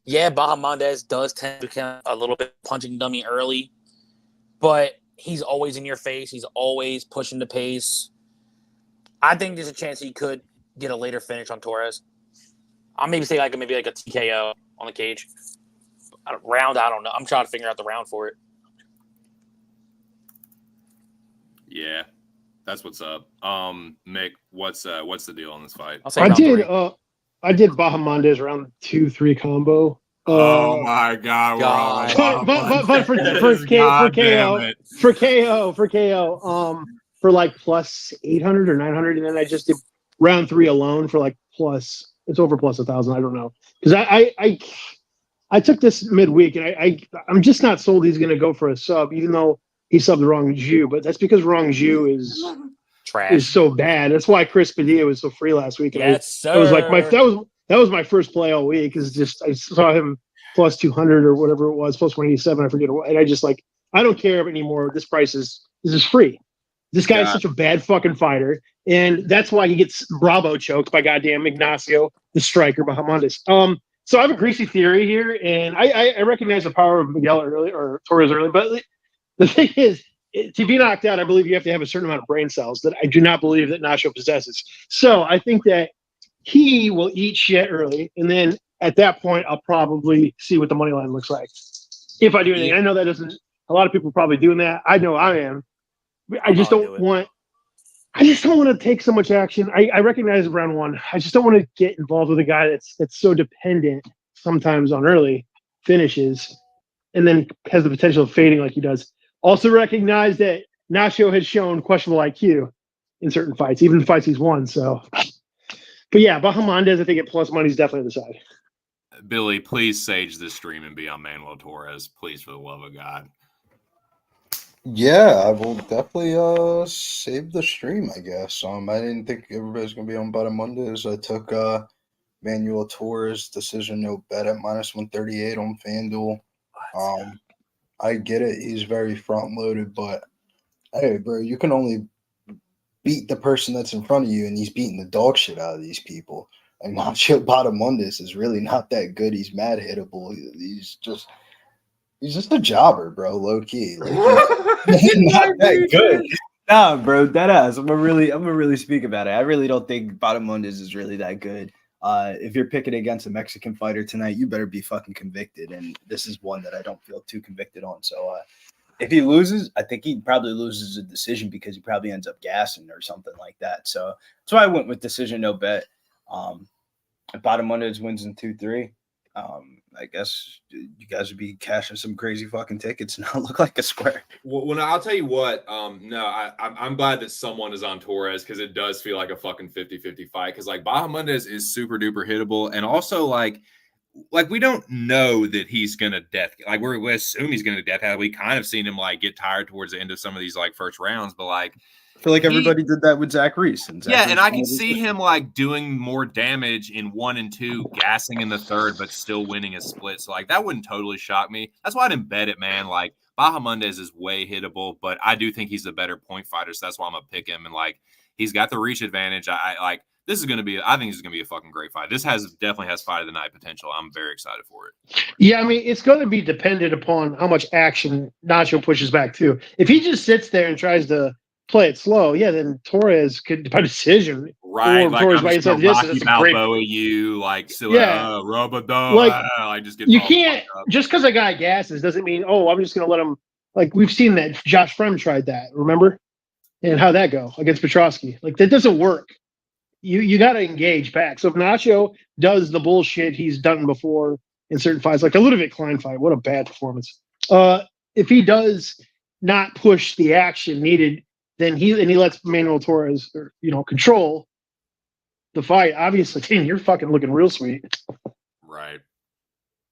Yeah, Bahamondes does tend to become a little bit punching dummy early, but he's always in your face. He's always pushing the pace. I think there's a chance he could get a later finish on Torres. I'll maybe say maybe a TKO on the cage. Round, I don't know. I'm trying to figure out the round for it. Yeah, that's what's up. Mick, what's the deal on this fight? I did Bahamondes round 2-3 combo. Oh my God! But for KO, for like plus 800 or 900, and then I just did round 3 alone for like plus. It's over plus 1,000. I don't know because I took this midweek and I'm just not sold he's going to go for a sub, even though he subbed the wrong Jew. But that's because wrong Jew is trash. Is so bad. That's why Chris Padilla was so free last week. And yes, sir. It was like that was my first play all week. Is just I saw him plus 200 or whatever it was, plus 187. I forget what. And I just I don't care anymore. This price is free. This guy is such a bad fucking fighter, and that's why he gets Bravo choked by goddamn Ignacio, the striker, Bahamondes. So I have a greasy theory here, and I recognize the power of Miguel early or Torres early, but the thing is, to be knocked out, I believe you have to have a certain amount of brain cells that I do not believe that Nacho possesses. So I think that he will eat shit early, and then at that point, I'll probably see what the money line looks like. If I do anything, I know that doesn't. A lot of people are probably doing that. I know I am. I just don't want to take so much action. I recognize round 1. I just don't want to get involved with a guy that's so dependent sometimes on early finishes and then has the potential of fading like he does. Also recognize that Nacho has shown questionable IQ in certain fights, even fights he's won. So But yeah, Bahamondes, I think at plus money is definitely the side. Billy, please sage this stream and be on Manuel Torres, please, for the love of God. Yeah, I will definitely save the stream, I guess. I didn't think everybody's gonna be on Mondays. I took Manuel Torres decision no bet at -138 on FanDuel. I get it, he's very front loaded, but hey, bro, you can only beat the person that's in front of you, and he's beating the dog shit out of these people. Like Nacho Montes is really not that good. He's mad hittable. He's just a jobber, bro. Low key, like he's not that good. Nah, bro, that ass. I'm gonna really speak about it. I really don't think Bahamondes is really that good. If you're picking against a Mexican fighter tonight, you better be fucking convicted. And this is one that I don't feel too convicted on. So if he loses, I think he probably loses a decision because he probably ends up gassing or something like that. So that's why I went with decision no bet. If Bahamondes wins in 2-3, I guess you guys would be cashing some crazy fucking tickets and not look like a square. Well, no, I'll tell you what. No, I'm glad that someone is on Torres because it does feel like a fucking 50-50 fight. Because like Bahamondes is super duper hittable, and also like we don't know that he's gonna death. Like we assume he's gonna death. We kind of seen him like get tired towards the end of some of these like first rounds, but like. I feel like everybody did that with Zach Reese. And I can see him like doing more damage in 1 and 2, gassing in the third, but still winning a split. So like that wouldn't totally shock me. That's why I didn't bet it, man. Like Bahamondes is way hittable, but I do think he's a better point fighter. So that's why I'm gonna pick him. And like he's got the reach advantage. I think this is gonna be a fucking great fight. This definitely has fight of the night potential. I'm very excited for it. Yeah, I mean it's going to be dependent upon how much action Nacho pushes back too. If he just sits there and tries to play it slow, yeah, then Torres could by decision, right? Or like Torres I'm by just gonna Rocky Balboa you, like still Robodo, like just get you can't just because a guy gasses doesn't mean I'm just gonna let him. Like we've seen that Josh Frem tried that, remember, and how'd that go against Petrosky? Like that doesn't work. You got to engage back. So if Nacho does the bullshit he's done before in certain fights, like a Ludwig Klein fight, what a bad performance. If he does not push the action needed, then he lets Manuel Torres, control the fight. Obviously, King, you're fucking looking real sweet. Right.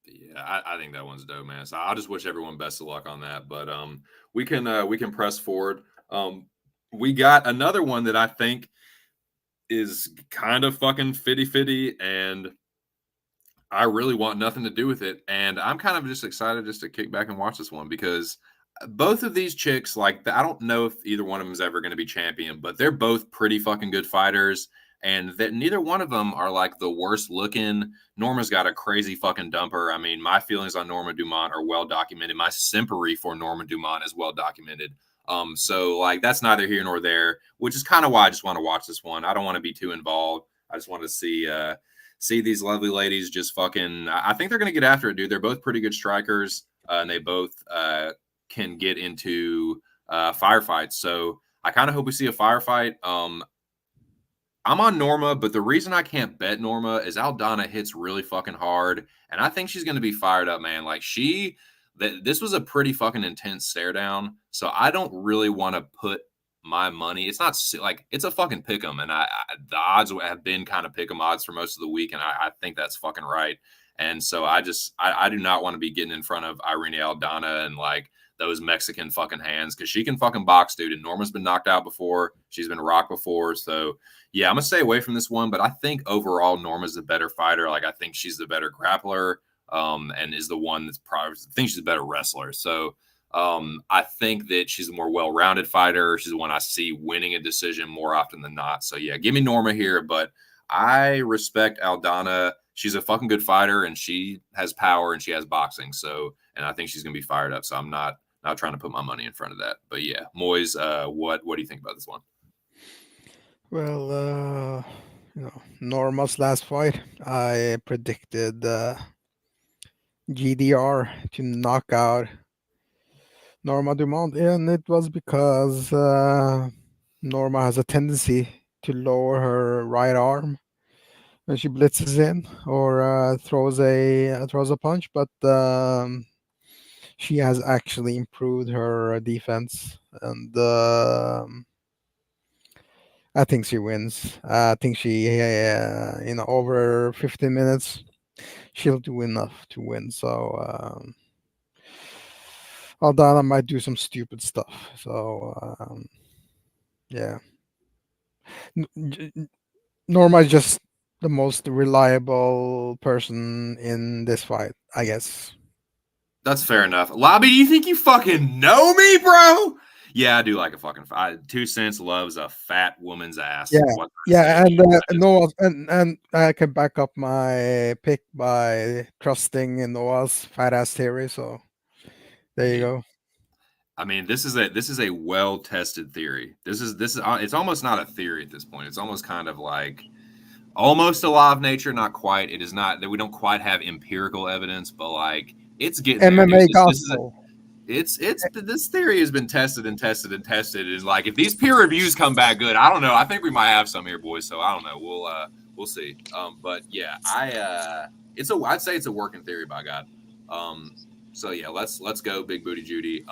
Yeah, I think that one's dope, man. So I'll just wish everyone best of luck on that. But we can press forward. We got another one that I think is kind of fucking 50-50, and I really want nothing to do with it. And I'm kind of just excited just to kick back and watch this one because both of these chicks, like, I don't know if either one of them is ever going to be champion, but they're both pretty fucking good fighters, and that neither one of them are like the worst looking. Norma's got a crazy fucking dumper. I mean, my feelings on Norma Dumont are well documented. My simpery for Norma Dumont is well documented. So like that's neither here nor there, which is kind of why I just want to watch this one. I don't want to be too involved. I just want to see these lovely ladies just fucking. I think they're gonna get after it, dude. They're both pretty good strikers, and they both can get into firefights. So I kind of hope we see a firefight. I'm on Norma, but the reason I can't bet Norma is Aldana hits really fucking hard, and I think she's going to be fired up, man. Like this was a pretty fucking intense stare down, so I don't really want to put my money. It's not like it's a fucking pick'em, and the odds have been kind of pick'em odds for most of the week, and I think that's fucking right. And so I do not want to be getting in front of Irene Aldana and like those Mexican fucking hands because she can fucking box, dude. And Norma's been knocked out before. She's been rocked before. So, yeah, I'm going to stay away from this one. But I think overall Norma's the better fighter. Like, I think she's the better grappler and is the one that's probably – I think she's a better wrestler. So, I think that she's a more well-rounded fighter. She's the one I see winning a decision more often than not. So, yeah, give me Norma here. But I respect Aldana. She's a fucking good fighter, and she has power, and she has boxing. So, and I think she's going to be fired up. So I'm not trying to put my money in front of that. But yeah, Moiz, what do you think about this one? Well, Norma's last fight, I predicted GDR to knock out Norma Dumont, and it was because Norma has a tendency to lower her right arm when she blitzes in or throws a punch, but she has actually improved her defense, and I think she wins. I think she, over 15 minutes, she'll do enough to win. So Aldana might do some stupid stuff. So yeah, Norma is just the most reliable person in this fight, I guess. That's fair enough. Lobby, do you think you fucking know me, bro? Yeah, I do like a fucking 2 cents loves a fat woman's ass. Yeah, What yeah, can I say? and Noah, and I can back up my pick by trusting in Noah's fat ass theory. So there you go. I mean, this is a well tested theory. This is it's almost not a theory at this point. It's almost kind of like almost a law of nature, not quite. It is not that we don't quite have empirical evidence, but like it's getting there, dude. MMA This is gospel. this theory has been tested and tested and tested. Is like if these peer reviews come back good, I don't know. I think we might have some here, boys. So I don't know. We'll see. But yeah, I'd say it's a working theory by God. So yeah, let's go, Big Booty Judy.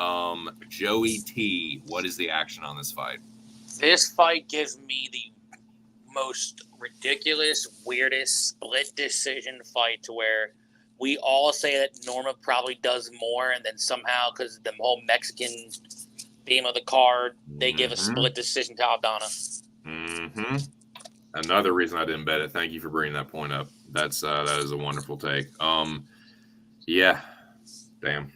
Joey T, what is the action on this fight? This fight gives me the most ridiculous, weirdest split decision fight to where we all say that Norma probably does more, and then somehow, because the whole Mexican theme of the card, they give a split decision to Aldana. Mm-hmm. Another reason I didn't bet it. Thank you for bringing that point up. That is a wonderful take. Yeah. Damn.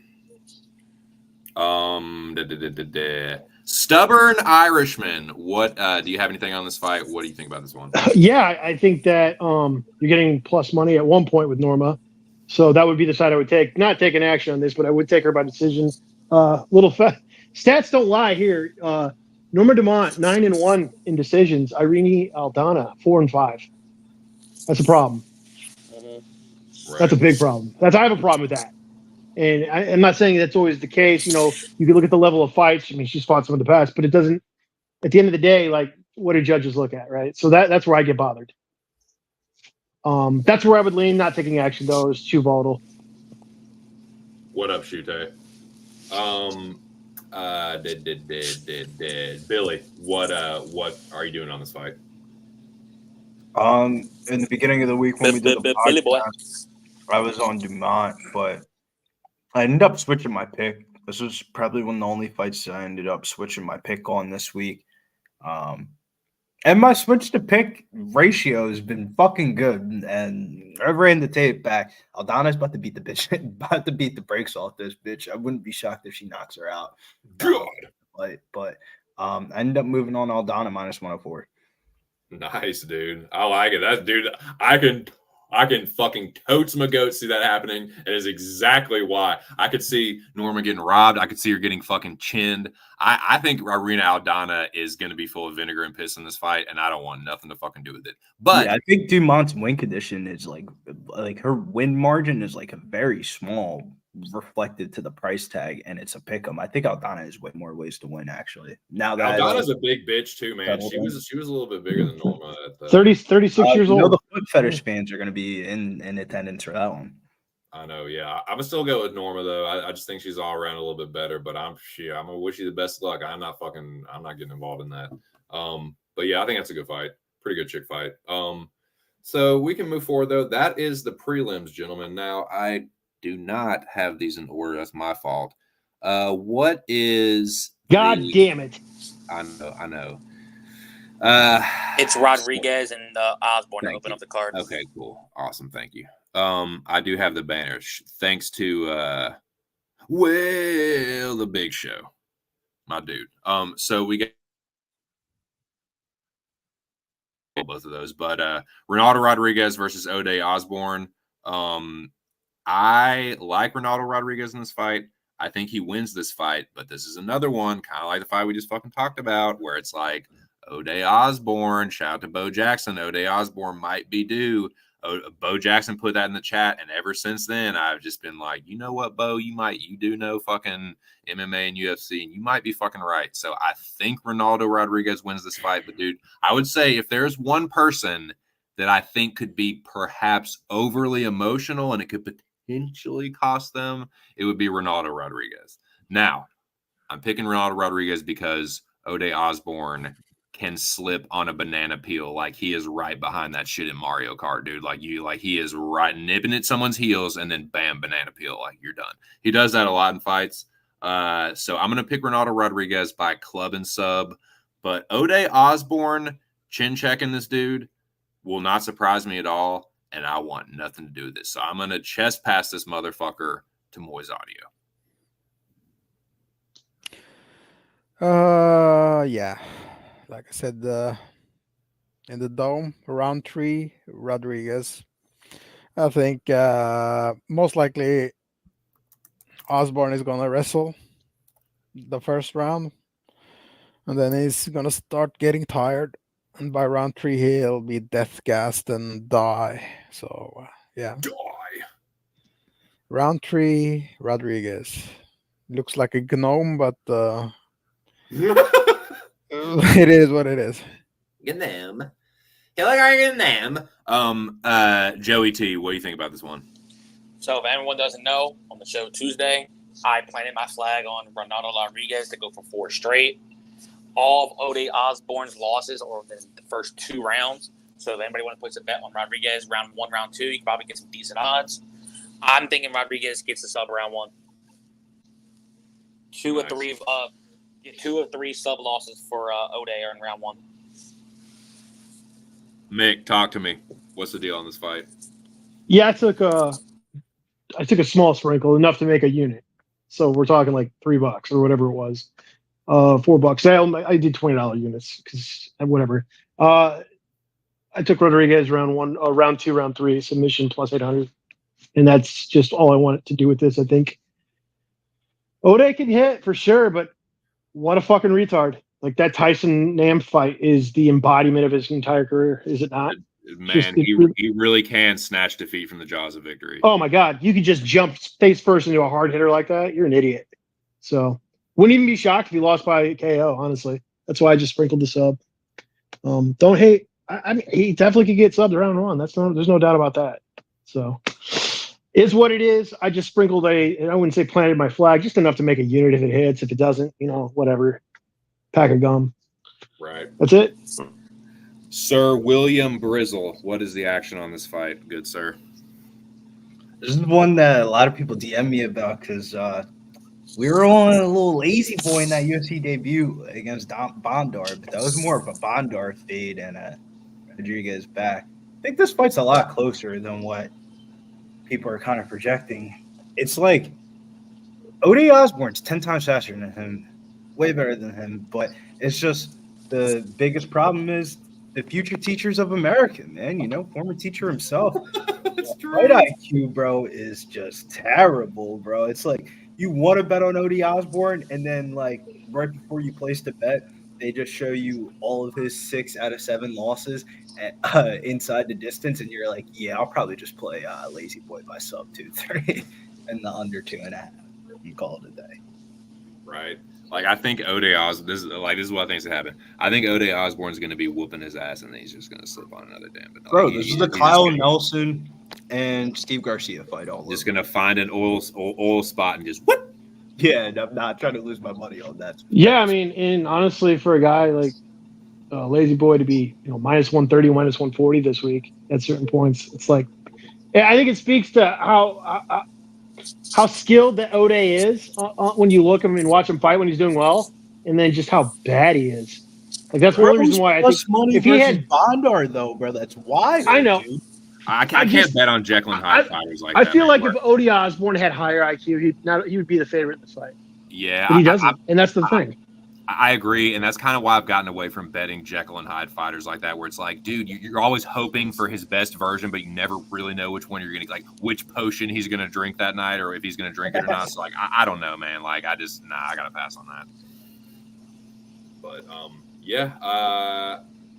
Stubborn Irishman. What do you have anything on this fight? What do you think about this one? Yeah, I think that you're getting plus money at one point with Norma. So that would be the side I would take. Not taking action on this, but I would take her by decision. Stats don't lie here. Norma Dumont 9-1 in decisions. Irene Aldana 4-5. That's a problem. Right. That's a big problem. I have a problem with that. And I'm not saying that's always the case. You know, you can look at the level of fights. I mean, she's fought some of the best, but it doesn't. At the end of the day, like, what do judges look at, right? So that's where I get bothered. That's where I would lean. Not taking action though is too volatile. What up, Shute? Billy, what are you doing on this fight? In the beginning of the week when we did the Billy boy. podcast, I was on Dumont, but I ended up switching my pick. This was probably one of the only fights I ended up switching my pick on this week. And my switch to pick ratio has been fucking good. And I ran the tape back. Aldana's about to beat the bitch, about to beat the brakes off this bitch. I wouldn't be shocked if she knocks her out. God. But I ended up moving on Aldana minus 104. Nice, dude. I like it. That's dude. I can fucking totes my goat see that happening. It is exactly why. I could see Norma getting robbed. I could see her getting fucking chinned. I think Irina Aldana is going to be full of vinegar and piss in this fight, and I don't want nothing to fucking do with it. But yeah, I think Dumont's win condition is like her win margin is like a very small reflected to the price tag, and it's a pick 'em. I think Aldana has way more ways to win, actually. Now that Aldana's a big bitch too, man. She was a little bit bigger than Norma. 36 years you know, old. the foot fetish fans are going to be in attendance for that one. I know, yeah. I'm gonna still go with Norma though. I just think she's all around a little bit better. But I'm gonna wish you the best luck. I'm not getting involved in that. But yeah, I think that's a good fight. Pretty good chick fight. So we can move forward though. That is the prelims, gentlemen. Now I do not have these in order. That's my fault. What is Damn it. I know. It's Rodriguez and Osborne to open up the card. Okay, cool. Awesome. Thank you. I do have the banners. Thanks to the Big Show. My dude. So we got both of those, but Ronaldo Rodriguez versus O'Day Osborne. I like Ronaldo Rodriguez in this fight. I think he wins this fight, but this is another one, kind of like the fight we just fucking talked about, where it's like O'Day Osborne, shout out to Bo Jackson, O'Day Osborne might be due. Bo Jackson put that in the chat, and ever since then, I've just been like, you know what, Bo, you do know fucking MMA and UFC, and you might be fucking right. So I think Ronaldo Rodriguez wins this fight, but dude, I would say if there's one person that I think could be perhaps overly emotional and it could potentially cost them, it would be Ronaldo Rodriguez. Now, I'm picking Ronaldo Rodriguez because O'Day Osborne can slip on a banana peel. Like, he is right behind that shit in Mario Kart, dude. He is right nipping at someone's heels and then bam, banana peel. Like, you're done. He does that a lot in fights. So I'm going to pick Ronaldo Rodriguez by club and sub. But O'Day Osborne chin checking this dude will not surprise me at all. And I want nothing to do with this. So I'm going to chest pass this motherfucker to Moiz Audio. Yeah. Like I said, in the dome, round 3, Rodriguez. I think most likely Osborne is going to wrestle the first round. And then he's going to start getting tired. And by round 3, he'll be death gassed and die. So, yeah. Die. Round 3, Rodriguez. Looks like a gnome, but it is what it is. Gnome. He look like a gnome. Joey T, what do you think about this one? So if anyone doesn't know, on the show Tuesday, I planted my flag on Ronaldo Rodriguez to go for 4 straight. All of O'Day Osborne's losses are within the first 2 rounds. So if anybody want to place a bet on Rodriguez round 1, round 2, you can probably get some decent odds. I'm thinking Rodriguez gets the sub round 1. 2 Nice. of 3 sub losses for O'Day are in round 1. Mick, talk to me. What's the deal on this fight? Yeah, I took a small sprinkle, enough to make a unit. So we're talking like $3 or whatever it was. $4. I did $20 units because whatever. I took Rodriguez round 1, round 2, round 3 submission plus 800, and that's just all I wanted to do with this. I think O'Day can hit for sure, but what a fucking retard! Like, that Tyson Nam fight is the embodiment of his entire career, is it not? Man, he really can snatch defeat from the jaws of victory. Oh my God, you could just jump face first into a hard hitter like that. You're an idiot. So wouldn't even be shocked if he lost by KO. Honestly, that's why I just sprinkled the sub. Don't hate. I mean, he definitely could get subbed round 1. There's no doubt about that. So is what it is. I just sprinkled I wouldn't say planted my flag, just enough to make a unit if it hits. If it doesn't, whatever. Pack of gum. Right. That's it. Sir William Brizzle, what is the action on this fight? Good sir. This is one that a lot of people DM me about because we were on a little lazy boy in that UFC debut against Bondar, but that was more of a Bondar fade and a Rodriguez back. I think this fight's a lot closer than what people are kind of projecting. It's like O'Day Osborne's 10 times faster than him, way better than him, but it's just the biggest problem is the future teachers of America, man. Former teacher himself. That's true. Fight IQ, bro, is just terrible, bro. It's like you want to bet on O'Day Osborne, and then like right before you place the bet, they just show you all of his 6 out of 7 losses inside the distance, and you're like, yeah, I'll probably just play Lazy Boy by sub 2-3 and the under 2.5. You call it a day. Right. Like, I think O'Day Osborne, this is what I think is going to happen. I think O'Day Osborne's going to be whooping his ass, and then he's just going to slip on another damn. But bro, this is the Kyle Nelson and Steve Garcia fight all over. Just going to find an oil spot and just whoop. Yeah, and I'm not trying to lose my money on that. Yeah, I mean, and honestly, for a guy like Lazy Boy to be minus 130, minus 140 this week at certain points, it's like, I think it speaks to how skilled that O'Day is when you look at him and watch him fight when he's doing well, and then just how bad he is. Like, that's one of the reasons why I think money if he had Bondar though, bro, that's why. I know. Dude. I can't bet on Jekyll and Hyde fighters like that. I feel like if O'Day Osborne had higher IQ, he would be the favorite in this fight. Yeah, but he doesn't, and that's the thing. I agree, and that's kind of why I've gotten away from betting Jekyll and Hyde fighters like that, where it's like, dude, you're always hoping for his best version, but you never really know which one you're going to, like, which potion he's going to drink that night, or if he's going to drink it or not. So, like, I don't know, man. Like, I got to pass on that. But,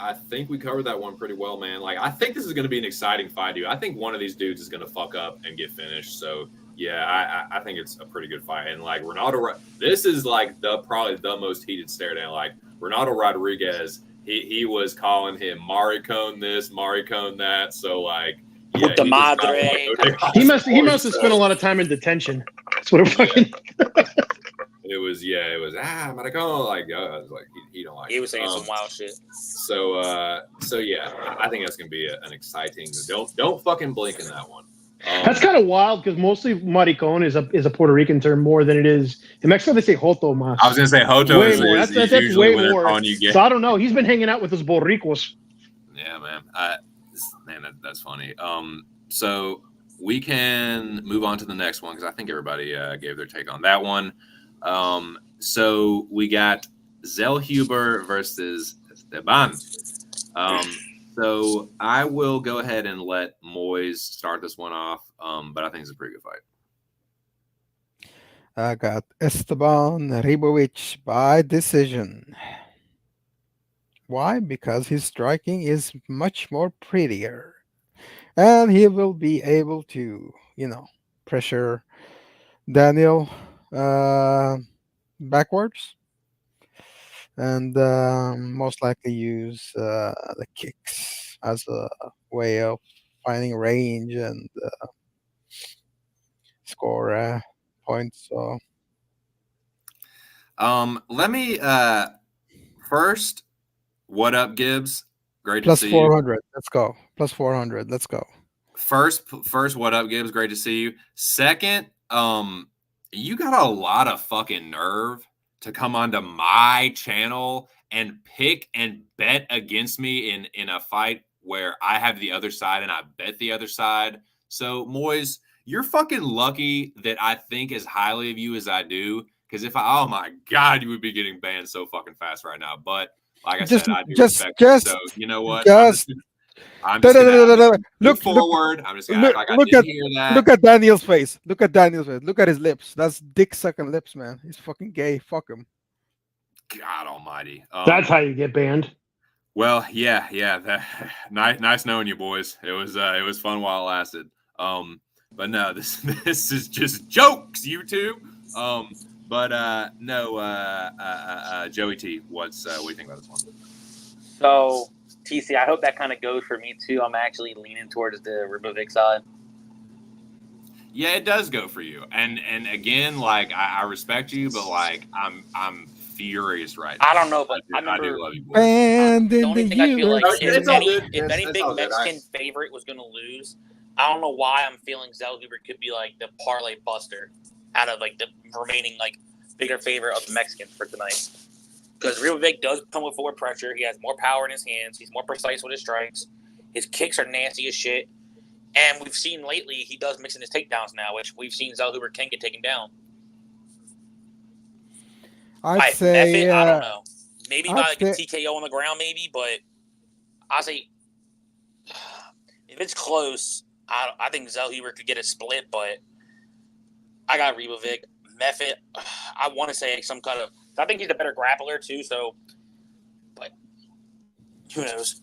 I think we covered that one pretty well, man. Like, I think this is going to be an exciting fight, dude. I think one of these dudes is going to fuck up and get finished. So, yeah, I think it's a pretty good fight. And, like, Ronaldo, this is, like, probably the most heated stare down. Like, Ronaldo Rodriguez, he was calling him Maricone this, Maricone that. So, like, yeah. Puta madre. He must have spent a lot of time in detention. That's what it fucking... It was Maricon. Like I was like he don't like. He was saying some wild shit. So yeah, I think that's gonna be an exciting. Don't fucking blink in that one. That's kind of wild because mostly maricon is a Puerto Rican term more than it is in Mexico. They say joto mas. I was gonna say joto way is, more. is, That's is usually way when they're more. calling you gay. So I don't know. He's been hanging out with those borricos. Yeah, man. That's funny. So we can move on to the next one because I think everybody gave their take on that one. So we got Zellhuber versus Esteban. So I will go ahead and let Moiz start this one off, but I think it's a pretty good fight. I got Esteban Ribovic by decision. Why? Because his striking is much more prettier. And he will be able to, pressure Daniel backwards and most likely use the kicks as a way of finding range and score points. So let me first, what up, Gibbs? Great plus to see 400. Let's go. Plus 400. Let's go. First, what up, Gibbs? Great to see you. Second, you got a lot of fucking nerve to come onto my channel and pick and bet against me in a fight where I have the other side and I bet the other side. So, Moiz, you're fucking lucky that I think as highly of you as I do. Because oh my God, you would be getting banned so fucking fast right now. But like I said, I do respect you. So, you know what? I'm just gonna look forward. I'm just gonna act like I didn't hear that. Look at Daniel's face. Look at Daniel's face. Look at his lips. That's dick sucking lips, man. He's fucking gay. Fuck him. God Almighty. That's how you get banned. Well, yeah. Nice knowing you, boys. It was fun while it lasted. But no, this is just jokes, you two. But no, Joey T, what do you think about this one? So, TC, I hope that kind of goes for me too. I'm actually leaning towards the Ribovic side. Yeah, it does go for you. And again, like I respect you, but like I'm furious right now. I don't know, but I do love you, boys. And the only thing I feel like if any big all good. Mexican favorite was going to lose, I don't know why I'm feeling Zellhuber could be like the parlay buster out of like the remaining like bigger favorite of the Mexicans for tonight. Because Ribovic does come with forward pressure. He has more power in his hands. He's more precise with his strikes. His kicks are nasty as shit. And we've seen lately he does mix in his takedowns now, which we've seen Zellhuber can get taken down. I'd say I don't know. Maybe by like a TKO on the ground, maybe, but I say if it's close, I think Zellhuber could get a split, but I got Ribovic. Method, I want to say some kind of. I think he's a better grappler too. So, but who knows?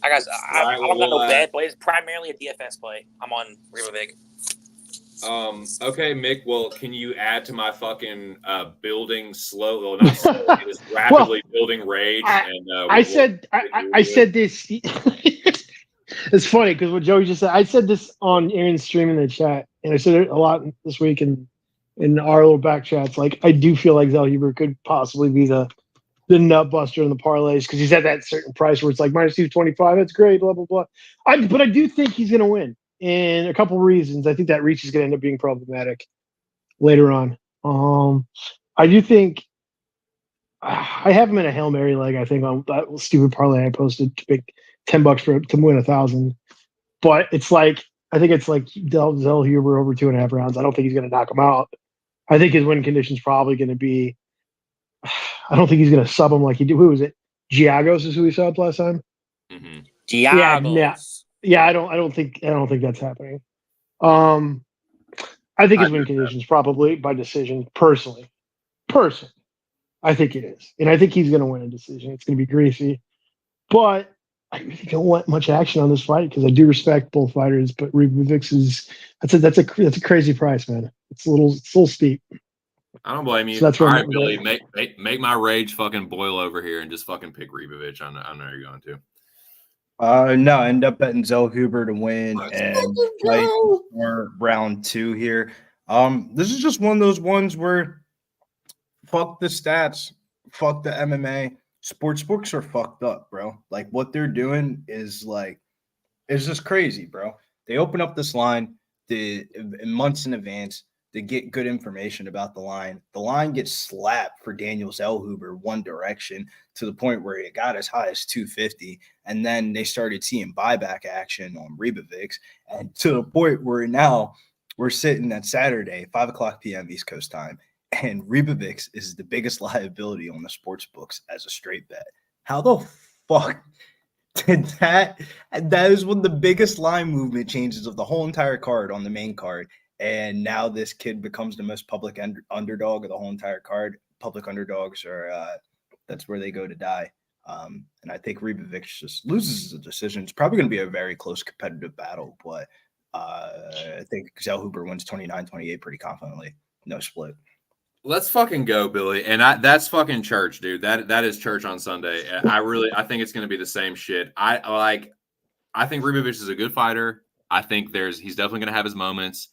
I don't got no bad plays. Primarily a DFS play. I'm on Ribovic. Okay, Mick. Well, can you add to my fucking building slow? Well, not slow. It was rapidly building rage. I said this. It's funny because what Joey just said. I said this on Aaron's stream in the chat, and I said it a lot this week in our little back chats. Like, I do feel like Zellhuber could possibly be the nut buster in the parlays because he's at that certain price where it's like minus 225. That's great, blah blah blah. But I do think he's going to win, and a couple reasons. I think that reach is going to end up being problematic later on. I do think I have him in a Hail Mary leg. I think on that stupid parlay I posted to pick $10 to win 1,000. But it's like I think it's like Zellhuber over 2.5 rounds. I don't think he's going to knock him out. I think his win condition is probably going to be. I don't think he's going to sub him like he did. Who was it? Giagos is who he subbed last time. Mm-hmm. Giagos. Yeah. I don't think that's happening. I think his win condition is probably by decision. Personally, I think it is, and I think he's going to win a decision. It's going to be greasy, but I really don't want much action on this fight because I do respect both fighters. But Ribovic is that's a crazy price, man. It's a little steep. I don't blame you. So that's all right, Billy. Make my rage fucking boil over here and just fucking pick Ribovic. I know you're going to. No, I end up betting Zellhuber to win and fight for round 2 here. This is just one of those ones where fuck the stats, fuck the MMA. Sportsbooks are fucked up, bro. Like what they're doing is just crazy, bro. They open up this line months in advance. They get good information about the line. The line gets slapped for Daniel Zellhuber one direction to the point where it got as high as 250. And then they started seeing buyback action on Ribovics. And to the point where now we're sitting at Saturday, 5 o'clock p.m. East Coast time. And Ribovics is the biggest liability on the sports books as a straight bet. How the fuck did that is one of the biggest line movement changes of the whole entire card on the main card. And now this kid becomes the most public underdog of the whole entire card. Public underdogs are that's where they go to die. And I think Ribovics just loses the decision. It's probably going to be a very close competitive battle, but I think Zellhuber wins 29-28 pretty confidently. No split. Let's fucking go, Billy. And that's fucking church, dude. That is church on Sunday. I think it's going to be the same shit. I think Ribovics is a good fighter. I think he's definitely going to have his moments.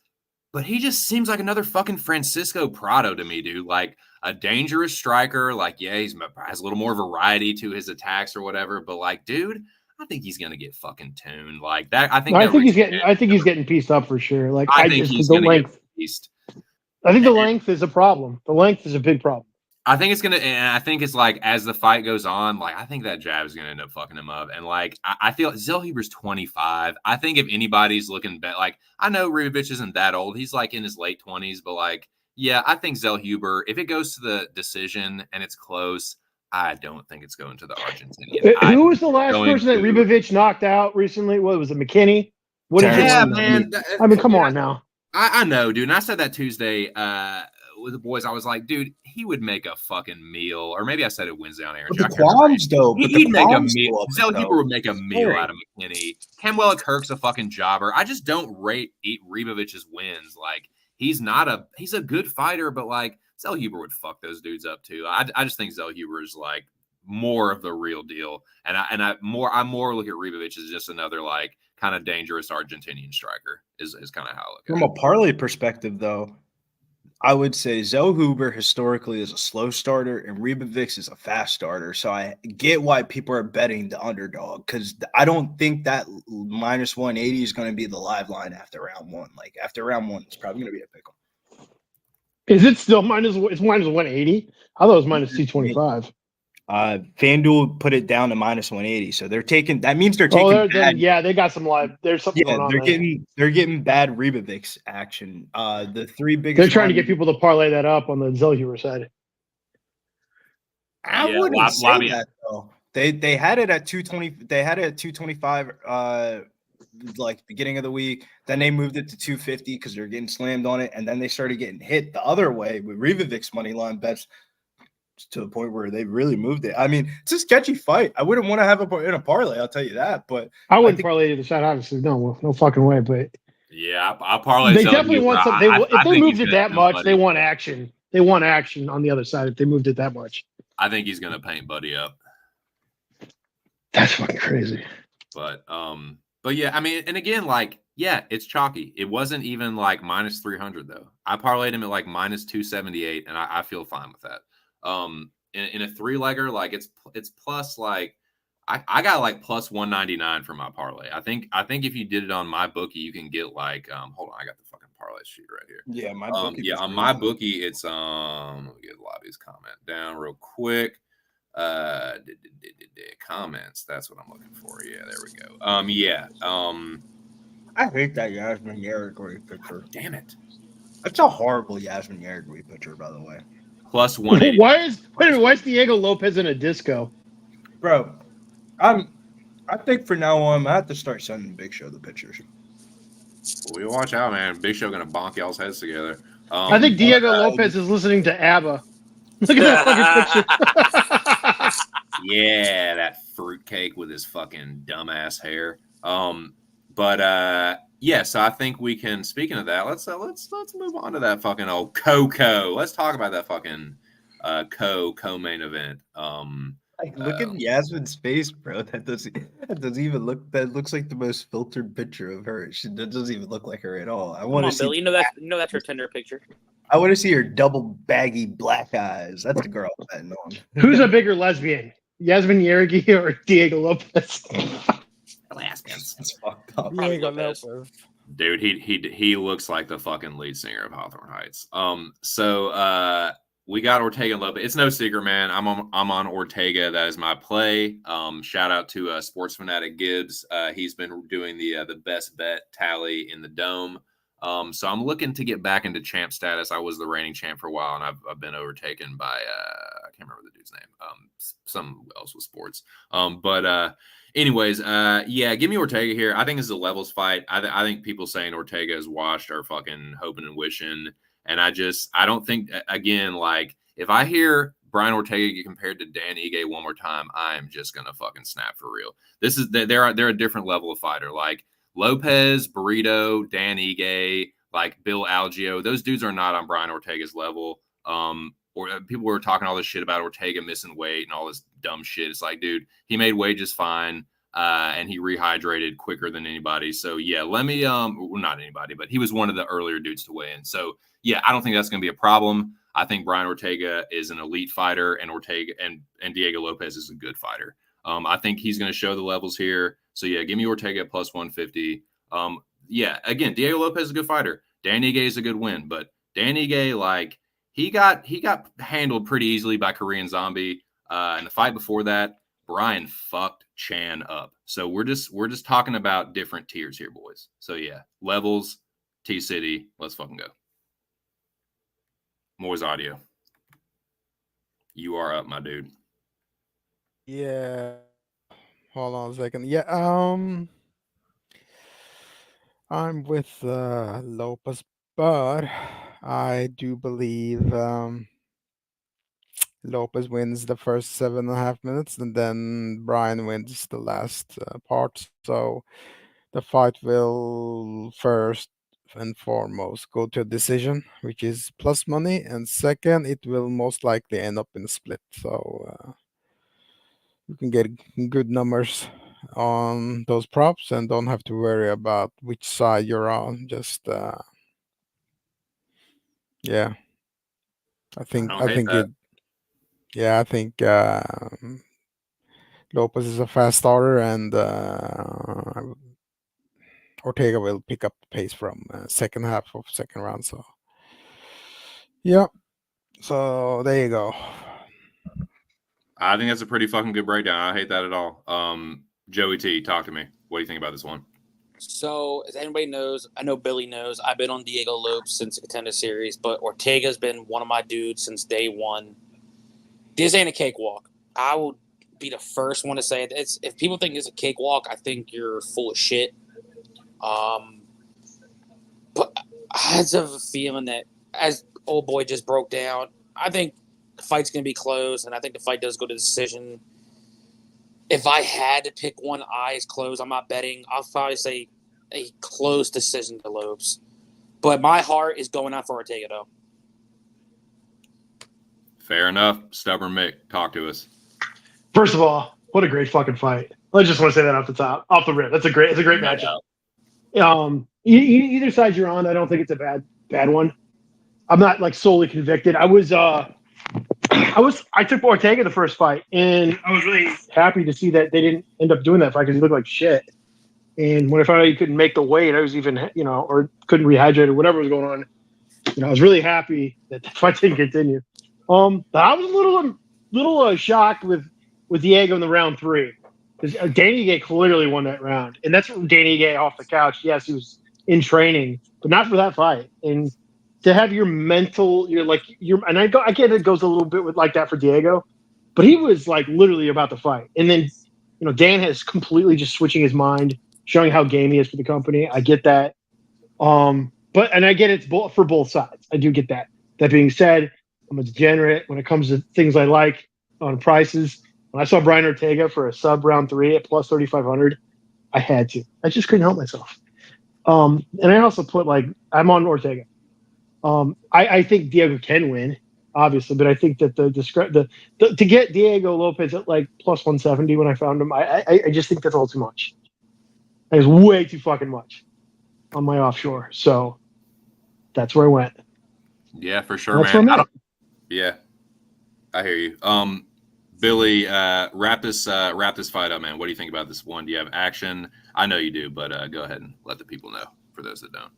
But he just seems like another fucking Francisco Prado to me, dude. Like a dangerous striker. Like, yeah, he has a little more variety to his attacks or whatever. But like, dude, I think he's gonna get fucking tuned like that. I think he's getting pieced up for sure. Like I think he's gonna get pieced. I think the length is a problem. The length is a big problem. I think it's gonna, and I think it's like as the fight goes on, like I think that jab is gonna end up fucking him up. And like I feel Zellhuber's 25. I think if anybody's looking back, like I know Ribovics isn't that old. He's like in his late 20s, but like yeah, I think Zellhuber, if it goes to the decision and it's close, I don't think it's going to the Argentinian. Who was the last person that Ribovics knocked out recently? What was it, McKinney? What did man? I mean, come on now. I know, dude. And I said that Tuesday with the boys. I was like, dude, he would make a fucking meal. Or maybe I said it Wednesday on air. The qualms, though. He'd make a meal. Zellhuber would make a meal out of McKinney. Kenwell Kirk's a fucking jobber. I just don't rate Ribovics' wins. Like, he's a good fighter, but like, Zellhuber would fuck those dudes up too. I just think Zellhuber is like more of the real deal. And I more look at Ribovics as just another like kind of dangerous Argentinian striker is kind of how I look at it. From a parlay perspective, though, I would say Zellhuber historically is a slow starter and Ribovics is a fast starter. So I get why people are betting the underdog because I don't think that minus 180 is going to be the live line after round one. Like after round one, it's probably going to be a pickle. Is it still minus 180? I thought it was minus 225. FanDuel put it down to minus 180, so they're taking. That means they're taking. They got some live. There's something going on. They're getting bad Ribovics action. The three biggest. They're trying to get people to parlay that up on the Zellhuber side. I wouldn't say that though. They had it at 220. They had it at 225. Like beginning of the week, then they moved it to 250 because they're getting slammed on it, and then they started getting hit the other way with Ribovics money line bets to the point where they really moved it. I mean, it's a sketchy fight. I wouldn't want to have it in a parlay, I'll tell you that. But I wouldn't parlay the side, obviously. No fucking way. But yeah, I'll parlay. They definitely want some. If they moved it that much, they want action. They want action on the other side. If they moved it that much, I think he's gonna paint Buddy up. That's fucking crazy. But yeah, I mean, and again, like, yeah, it's chalky. It wasn't even like minus 300 though. I parlayed him at like minus 278, and I feel fine with that. In a three-legger, like it's plus like I got like plus 199 for my parlay. I think if you did it on my bookie, you can get like hold on, I got the fucking parlay sheet right here. Yeah, my bookie. On my bookie, it's let me get Lobby's comment down real quick. Comments. That's what I'm looking for. Yeah, there we go. I hate that Yasmin Yaragui picture. Damn it. That's a horrible Yasmin Yaragui picture, by the way. Plus 180. Why is Diego Lopez in a disco? Bro, I think for now on, I have to start sending Big Show the pictures. We watch out, man. Big Show gonna bonk y'all's heads together. I think Diego Lopez is listening to ABBA. Look at that fucking picture. Yeah, that fruitcake with his fucking dumbass hair. Yeah, so I think we can. Speaking of that, let's move on to that fucking old Coco. Let's talk about that fucking co-main event. Look at Yasmin's face, bro. That doesn't even look. That looks like the most filtered picture of her. That doesn't even look like her at all. I want to see. Bill, you know that's her Tinder picture. I want to see your double baggy black eyes. That's the girl I'm betting on. Who's a bigger lesbian, Yasmin Yergi or Diego Lopez? Lesbians. That's fucked up. Diego Lopez. Lopez. Dude, he looks like the fucking lead singer of Hawthorne Heights. So we got Ortega and Lopez. It's no secret, man. I'm on Ortega. That is my play. Shout out to Sports Fanatic Gibbs. He's been doing the best bet tally in the dome. So I'm looking to get back into champ status. I was the reigning champ for a while, and I've been overtaken by I can't remember the dude's name. Some else with sports. Anyways, yeah, give me Ortega here. I think this is a levels fight. I think people saying Ortega is washed are fucking hoping and wishing. And I don't think, again, like, if I hear Brian Ortega get compared to Dan Ige one more time, I'm just going to fucking snap for real. They're a different level of fighter. Like, Lopez, Burrito, Dan Ige, like Bill Algeo, those dudes are not on Brian Ortega's level. Or people were talking all this shit about Ortega missing weight and all this dumb shit. It's like, dude, he made weight just fine, and he rehydrated quicker than anybody. So yeah, let me well, not anybody, but he was one of the earlier dudes to weigh in. So yeah, I don't think that's going to be a problem. I think Brian Ortega is an elite fighter, and Ortega and Diego Lopez is a good fighter. I think he's going to show the levels here. So yeah, give me Ortega plus 150. Yeah, again, Diego Lopez is a good fighter. Dan Ige is a good win, but Dan Ige, like, he got handled pretty easily by Korean Zombie. In the fight before that, Brian fucked Chan up. So we're just talking about different tiers here, boys. So yeah, levels, T-City, let's fucking go. Moiz audio. You are up, my dude. Yeah. Hold on a second. Yeah. I'm with Lopez, but I do believe Lopez wins the first 7.5 minutes, and then Brian wins the last part. So the fight will first and foremost go to a decision, which is plus money, and second, it will most likely end up in a split. So you can get good numbers on those props and don't have to worry about which side you're on. Just yeah, I think it. Yeah, I think Lopez is a fast starter, and Ortega will pick up the pace from second half of second round. So yeah, so there you go. I think that's a pretty fucking good breakdown. I hate that at all. Joey T, talk to me. What do you think about this one? So, as anybody knows, I know Billy knows, I've been on Diego Lopes since the Contender Series, but Ortega's been one of my dudes since day one. This ain't a cakewalk. I will be the first one to say it. If people think it's a cakewalk, I think you're full of shit. But I have a feeling that, as old boy just broke down, I think the fight's going to be close, and I think the fight does go to decision. If I had to pick one, eyes closed, I'm not betting. I'll probably say a close decision to Lopes. But my heart is going out for Ortega, though. Fair enough. Stubborn Mick, talk to us. First of all, what a great fucking fight. I just want to say that off the rip. It's a great matchup. Either side you're on, I don't think it's a bad one. I'm not like solely convicted. I took Ortega the first fight, and I was really happy to see that they didn't end up doing that fight because he looked like shit. And when I found out he couldn't make the weight, I was even, or couldn't rehydrate or whatever was going on. I was really happy that the fight didn't continue. But I was a little shocked with Diego in the round 3 because Danny Gay clearly won that round, and that's from Danny Gay off the couch. Yes, he was in training, but not for that fight. And to have your mental, and I get it goes a little bit with like that for Diego, but he was like literally about to fight, and then Dan has completely just switching his mind, showing how game he is for the company. I get that, but I get it's for both sides. I do get that. That being said, I'm a degenerate when it comes to things I like on prices. When I saw Brian Ortega for a sub round 3 at plus 3,500, I had to. I just couldn't help myself. And I also put I'm on Ortega. I think Diego can win, obviously, but I think that to get Diego Lopez at like plus 170 when I found him, I just think that's all too much. It's way too fucking much on my offshore. So that's where I went. Yeah, for sure, That's man. where I'm at. Yeah, I hear you. Billy, wrap this fight up, man. What do you think about this one? Do you have action? I know you do, but go ahead and let the people know for those that don't.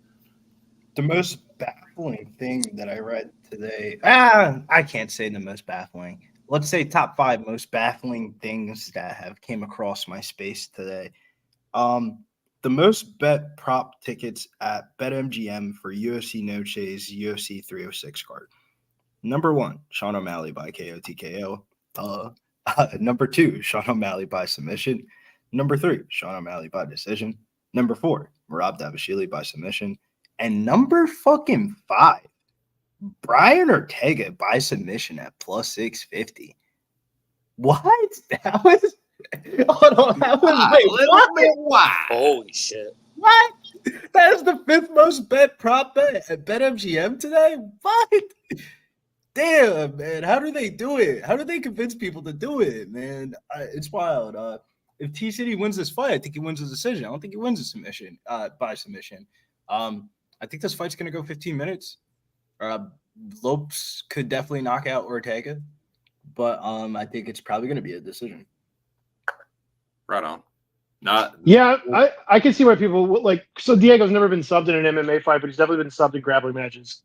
The most baffling thing that I read today. I can't say the most baffling. Let's say top 5 most baffling things that have came across my space today. The most bet prop tickets at BetMGM for UFC No Chase UFC 306 card. Number 1, Sean O'Malley by KO TKO. Number 2, Sean O'Malley by submission. Number 3, Sean O'Malley by decision. Number 4, Merab Dvalishvili by submission. And number fucking 5, Brian Ortega by submission at plus 650. What? That was hold on. That was wait, Why? Holy shit. what? That is the 5th most bet prop bet at BetMGM today? What? Damn, man. How do they do it? How do they convince people to do it, man? It's wild. If T City wins this fight, I think he wins a decision. I don't think he wins a submission by submission. I think this fight's gonna go 15 minutes. Lopes could definitely knock out Ortega, but I think it's probably gonna be a decision. Right on. Yeah, I can see why people would like. So Diego's never been subbed in an MMA fight, but he's definitely been subbed in grappling matches.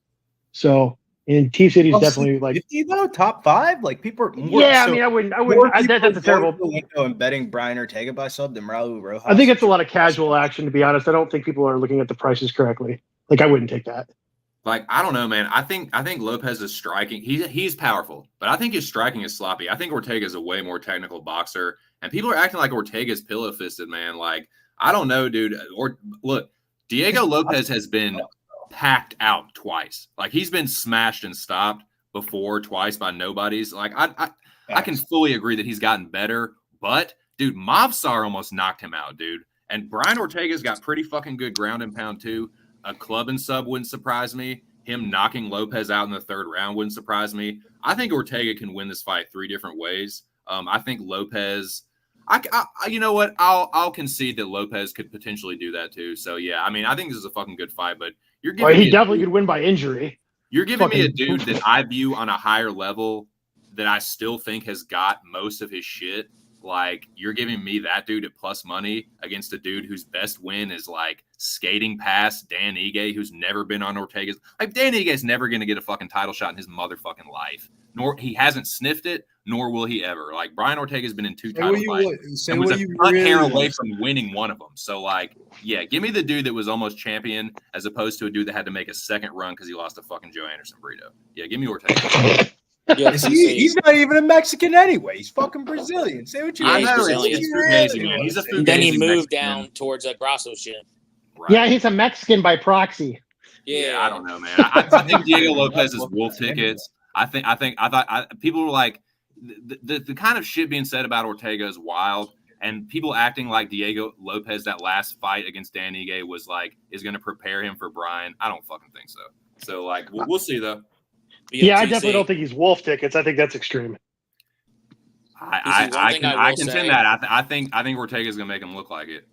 So in T City's definitely like 50 though, top 5. Like people are more, yeah. so I wouldn't. more That's a people terrible. going to the window and betting Brian Ortega by sub than Raul Rojas. I think it's a lot of casual action, to be honest. I don't think people are looking at the prices correctly. Like I wouldn't take that. Like, I don't know, man. I think Lopez is striking. He's powerful, but I think his striking is sloppy. I think Ortega is a way more technical boxer, and people are acting like Ortega's pillow fisted, man. Like, I don't know, dude. Or look, Diego Lopez has been packed out twice. Like, he's been smashed and stopped before twice by nobodies. Like, I can fully agree that he's gotten better, but dude, Mavsar almost knocked him out, dude. And Brian Ortega's got pretty fucking good ground and pound too. A club and sub wouldn't surprise me. Him knocking Lopez out in the 3rd round wouldn't surprise me. I think Ortega can win this fight 3 different ways. I think Lopez. You know what? I'll concede that Lopez could potentially do that too. So yeah, I mean, I think this is a fucking good fight. But you're giving Well, he definitely could win by injury. You're giving me a dude that I view on a higher level that I still think has got most of his shit. Like, you're giving me that dude at plus money against a dude whose best win is like skating past Dan Ige, who's never been on Ortega's. Like, Dan Ige's never going to get a fucking title shot in his motherfucking life. Nor he hasn't sniffed it, nor will he ever. Like, Brian Ortega's been in 2 title fights and was a cut hair away from winning one of them. So, like, yeah, give me the dude that was almost champion as opposed to a dude that had to make a second run because he lost to fucking Joe Anderson burrito. Yeah, give me Ortega. Yeah, he's not even a Mexican anyway. He's fucking Brazilian. Say what you Yeah, want. he's know, Brazilian. it's Fugazi, man. He's a Fugazi. Then he moved Mexican. down towards Grasso shit. Right. Yeah, he's a Mexican by proxy. Yeah, I don't know, man. I think Diego Lopez is wolf tickets. I thought people were like the kind of shit being said about Ortega is wild, and people acting like Diego Lopez that last fight against Dan Ige was like is going to prepare him for Brian. I don't fucking think so. So like we'll see though. Yeah, I definitely don't think he's wolf tickets. I think that's extreme. I contend that. I think Ortega's gonna make him look like it.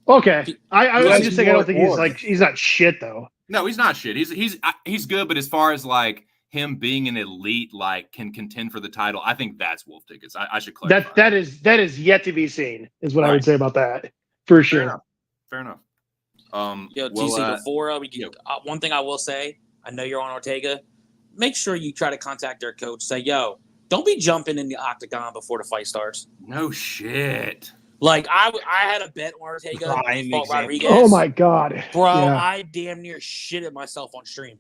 Okay, I'm just saying I don't think he's not shit though. No, he's not shit. He's good, but as far as like him being an elite, like can contend for the title, I think that's wolf tickets. I should clarify. That is yet to be seen, is what I would say about that for sure. Fair enough. Yo, TC, before we get one thing I will say, I know you're on Ortega. Make sure you try to contact their coach. Say, yo, don't be jumping in the octagon before the fight starts. No shit. Like, I had a bet on Ortega. Fought Rodriguez. Oh, my God. Bro, yeah. I damn near shitted myself on stream.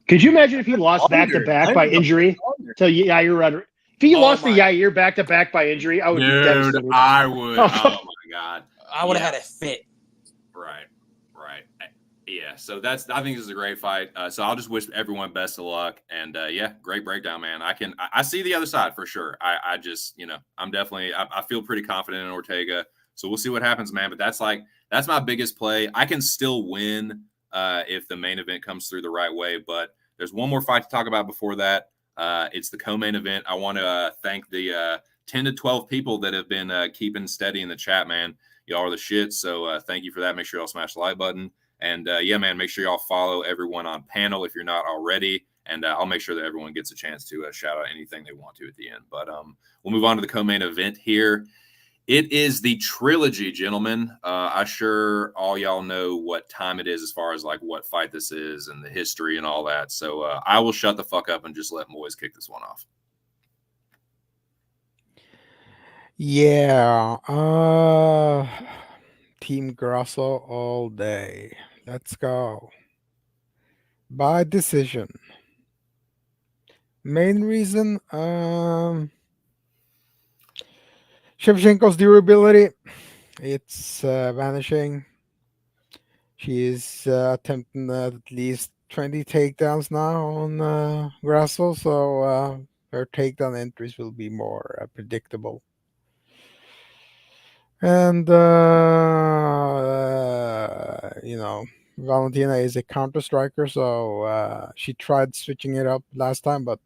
Could you imagine if he lost back-to-back by injury to Yair Rodriguez? If he lost to Yair back-to-back by injury, I would be devastated. I would. Oh, my God. I would have had a fit. Right. Yeah, so I think this is a great fight. So I'll just wish everyone best of luck. And yeah, great breakdown, man. I see the other side for sure. I just, I'm definitely, I feel pretty confident in Ortega. So we'll see what happens, man. But that's my biggest play. I can still win if the main event comes through the right way. But there's one more fight to talk about before that. It's the co-main event. I want to thank the 10 to 12 people that have been keeping steady in the chat, man. Y'all are the shit. So thank you for that. Make sure y'all smash the like button. And yeah, man, make sure y'all follow everyone on panel if you're not already. And I'll make sure that everyone gets a chance to shout out anything they want to at the end. But we'll move on to the co-main event here. It is the trilogy, gentlemen. I sure all y'all know what time it is as far as like what fight this is and the history and all that. So I will shut the fuck up and just let Moiz kick this one off. Yeah. Team Grasso all day. Let's go. By decision. Main reason, Shevchenko's durability. It's vanishing. She is attempting at least 20 takedowns now on Grasso, so her takedown entries will be more predictable. And Valentina is a counter striker, so she tried switching it up last time, but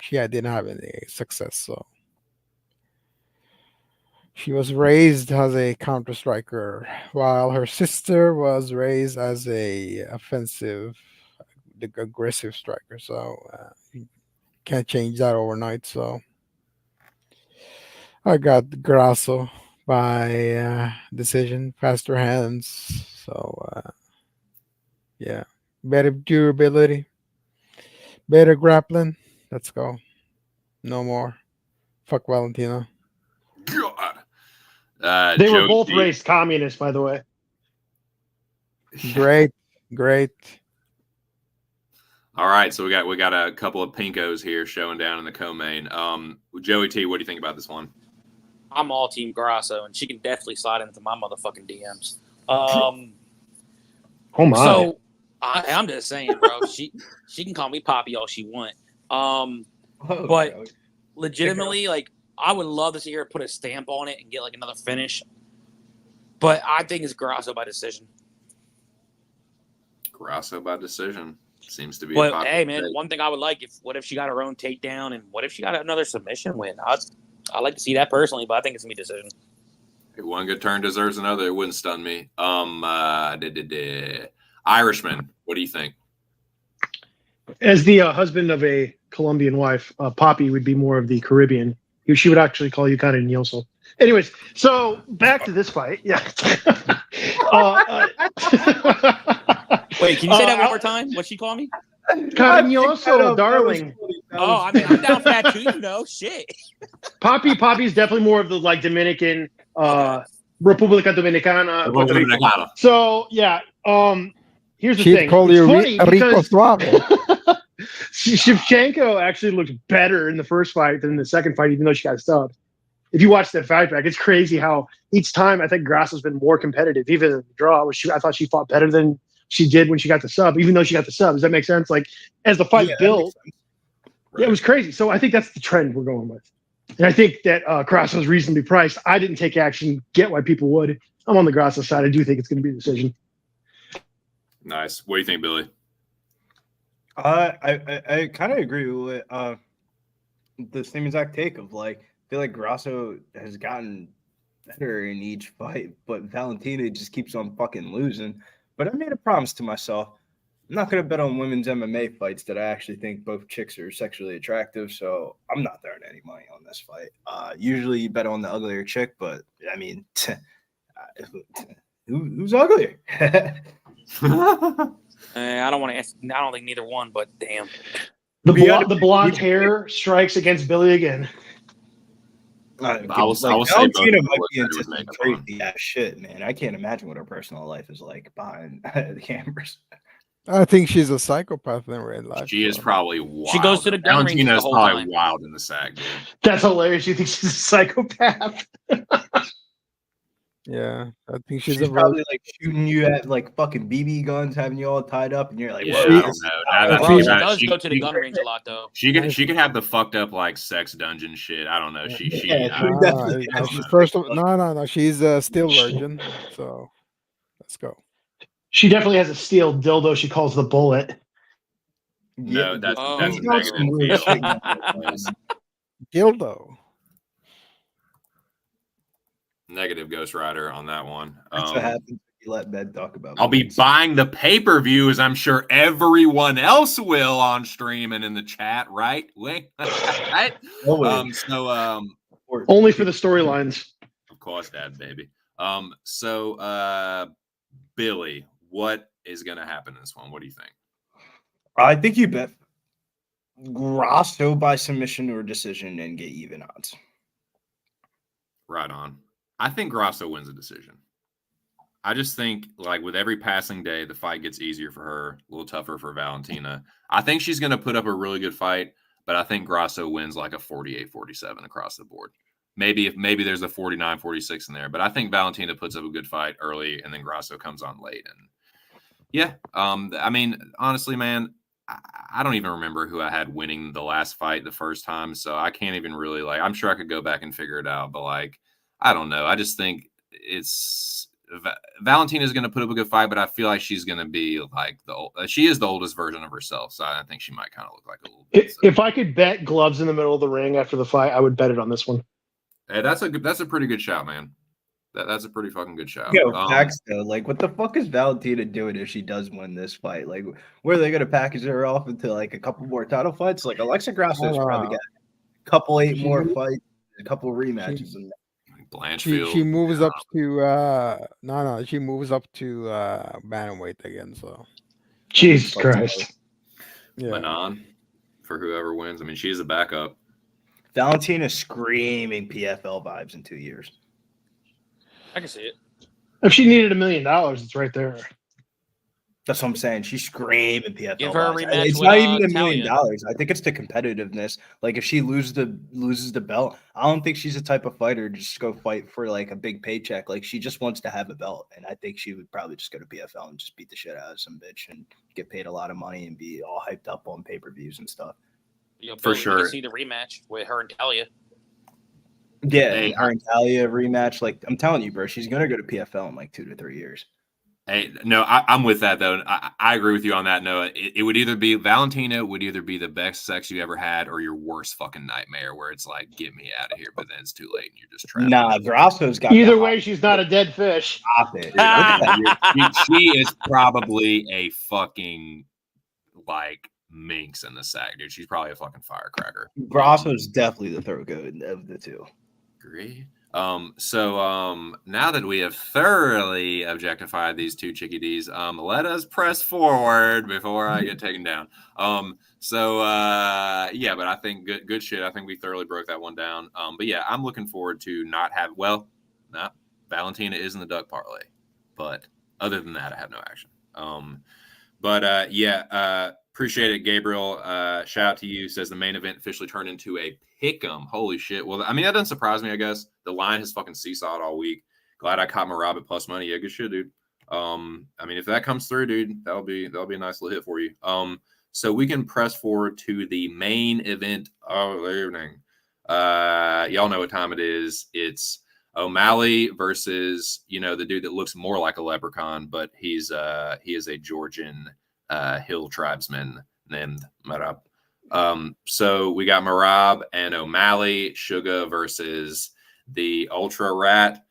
she didn't have any success. So she was raised as a counter striker, while her sister was raised as a offensive, aggressive striker. So you can't change that overnight. So I got Grasso by decision, faster hands. So yeah, better durability, better grappling. Let's go. No more. Fuck Valentina. God. They were both raised communists, by the way. Great. All right, so we got a couple of pinkos here showing down in the co-main. Joey T, what do you think about this one? I'm all Team Grasso, and she can definitely slide into my motherfucking DMs. Oh my! So I'm just saying, bro. She can call me Poppy all she want. But legitimately, like, I would love to see her put a stamp on it and get like another finish. But I think it's Grasso by decision. Grasso by decision seems to be. But hey, man, one thing I would like what if she got her own takedown, and what if she got another submission win? I'd like to see that personally, but I think it's gonna be decision. One good turn deserves another. It wouldn't stun me. Irishman, what do you think? As the husband of a Colombian wife, Poppy would be more of the Caribbean. She would actually call you kind of Nielsen. Anyways, so back to this fight. Yeah. Wait, can you say that one more time? What'd she call me? Cariñoso, darling. Oh, I mean, I'm down for that too, Shit. Poppy's definitely more of the like Dominican, República Dominicana. So yeah, here's the thing. She'd call you Rico Suave. Shevchenko actually looked better in the first fight than the second fight, even though she got subbed. If you watch that fight back, it's crazy how each time I think Grasso's been more competitive, even in the draw. I thought she fought better than she did when she got the sub, even though she got the sub. Does that make sense? Like, as the fight built, yeah, it was crazy. So I think that's the trend we're going with. And I think that Grasso's reasonably priced. I didn't take action, get why people would. I'm on the Grasso side. I do think it's going to be a decision. Nice. What do you think, Billy? I kind of agree with the same exact take of like, I feel like Grasso has gotten better in each fight, but Valentina just keeps on fucking losing. But I made a promise to myself. I'm not going to bet on women's MMA fights that I actually think both chicks are sexually attractive, so I'm not throwing any money on this fight. Usually you bet on the uglier chick, but I mean, who's uglier? I don't want to. I don't think neither one, but damn. The blonde hair strikes against Billy again. I will say Valentina might be into some crazy ass shit, man. I can't imagine what her personal life is like behind the cameras. I think she's a psychopath in real life. She is probably wild. She goes to the gun range the whole probably time. Wild in the sack, dude. That's hilarious. You think she's a psychopath? Yeah, I think she's probably like shooting you at like fucking BB guns, having you all tied up, and you're like, yeah, I don't know. She does go to the gun range a lot, though. She could have the fucked up like sex dungeon shit. I don't know. She's first of no. She's a still virgin, so let's go. She definitely has a steel dildo she calls the bullet. No, that's negative. Dildo. Negative Ghost Rider on that one. That's what happens. You let Ben talk about. I'll be buying the pay-per-view, as I'm sure everyone else will on stream and in the chat, right? Right? Only for the storylines. Of course, Dad, baby. Billy, what is going to happen in this one? What do you think? I think you bet Grasso by submission or decision and get even odds. Right on. I think Grasso wins a decision. I just think, like, with every passing day, the fight gets easier for her, a little tougher for Valentina. I think she's going to put up a really good fight, but I think Grasso wins like a 48-47 across the board. Maybe there's a 49-46 in there, but I think Valentina puts up a good fight early, and then Grasso comes on late. And yeah, I mean, honestly, man, I don't even remember who I had winning the last fight the first time, so I can't even really, like, I'm sure I could go back and figure it out, but, like, I don't know. I just think Valentina is going to put up a good fight, but I feel like she's going to be like she is the oldest version of herself, so I think she might kind of look like a little bit. If I could bet gloves in the middle of the ring after the fight, I would bet it on this one. Hey, that's a pretty good shout, man. That's a pretty fucking good shout. Yo, facts though. Like, what the fuck is Valentina doing if she does win this fight? Like, where are they gonna package her off into like a couple more title fights? Like, Alexa Grasso's probably got a couple more fights, a couple rematches, and Blanchfield. She moves up to she moves up to bantamweight again. So Jesus Christ. Yeah. Manon for whoever wins. I mean, she's a backup. Valentina screaming PFL vibes in 2 years. I can see it. If she needed $1 million, it's right there. That's what I'm saying. She's screaming PFL. Give her a vibes. rematch It's with, not even $1 Talia. million. I think it's the competitiveness. Like, if she loses the belt, I don't think she's the type of fighter to just go fight for like a big paycheck. Like, she just wants to have a belt, and I think she would probably just go to PFL and just beat the shit out of some bitch and get paid a lot of money and be all hyped up on pay-per-views and stuff. For sure. You can see the rematch with her and Talia. Yeah, Hey, her and Talia rematch. Like, I'm telling you, bro, she's gonna go to PFL in like 2 to 3 years. Hey, no, I'm with that though. I agree with you on that, Noah. It would either be Valentina would either be the best sex you ever had or your worst fucking nightmare, where it's like, get me out of here, but then it's too late and you're just trapped. Nah, Grasso's got Either way, she's not a dead fish. Stop it. She is probably a fucking like minx in the sack, dude. She's probably a fucking firecracker. Grasso's definitely the throat goat of the two. Agree. So now that we have thoroughly objectified these two chickadees, let us press forward before I get taken down. Yeah, but I think good shit. I think we thoroughly broke that one down. But yeah, I'm looking forward to Valentina is in the duck parlay, but other than that, I have no action. Appreciate it, Gabriel. Shout out to you. Says the main event officially turned into a pick'em. Holy shit. Well, I mean, that doesn't surprise me, I guess. The line has fucking seesawed all week. Glad I caught Marab at plus money. Yeah, good shit, dude. I mean, if that comes through, dude, that'll be a nice little hit for you. So we can press forward to the main event of the evening. Y'all know what time it is. It's O'Malley versus, the dude that looks more like a leprechaun, but he is a Georgian hill tribesman named Marab. So we got Marab and O'Malley, Sugar versus the Ultra Rat.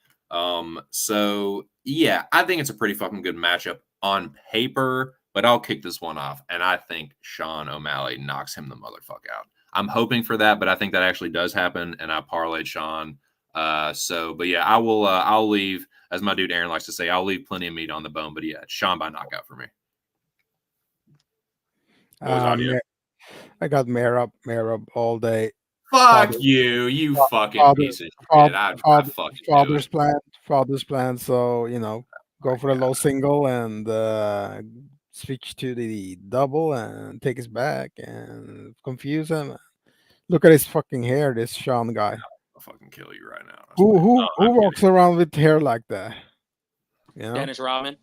So yeah, I think it's a pretty fucking good matchup on paper, but I'll kick this one off, and I think Sean O'Malley knocks him the motherfucker out. I'm hoping for that, but I think that actually does happen, and I parlayed Sean. But yeah, I'll leave, as my dude Aaron likes to say, I'll leave plenty of meat on the bone, but yeah, Sean by knockout for me. I got Marab all day. Fuck you fucking piece of shit. I fucking Father's plan. So go for a low single and switch to the double and take his back and confuse him. Look at his fucking hair, this Sean guy. I'll fucking kill you right now. Who walks around with hair like that? Dennis Rodman.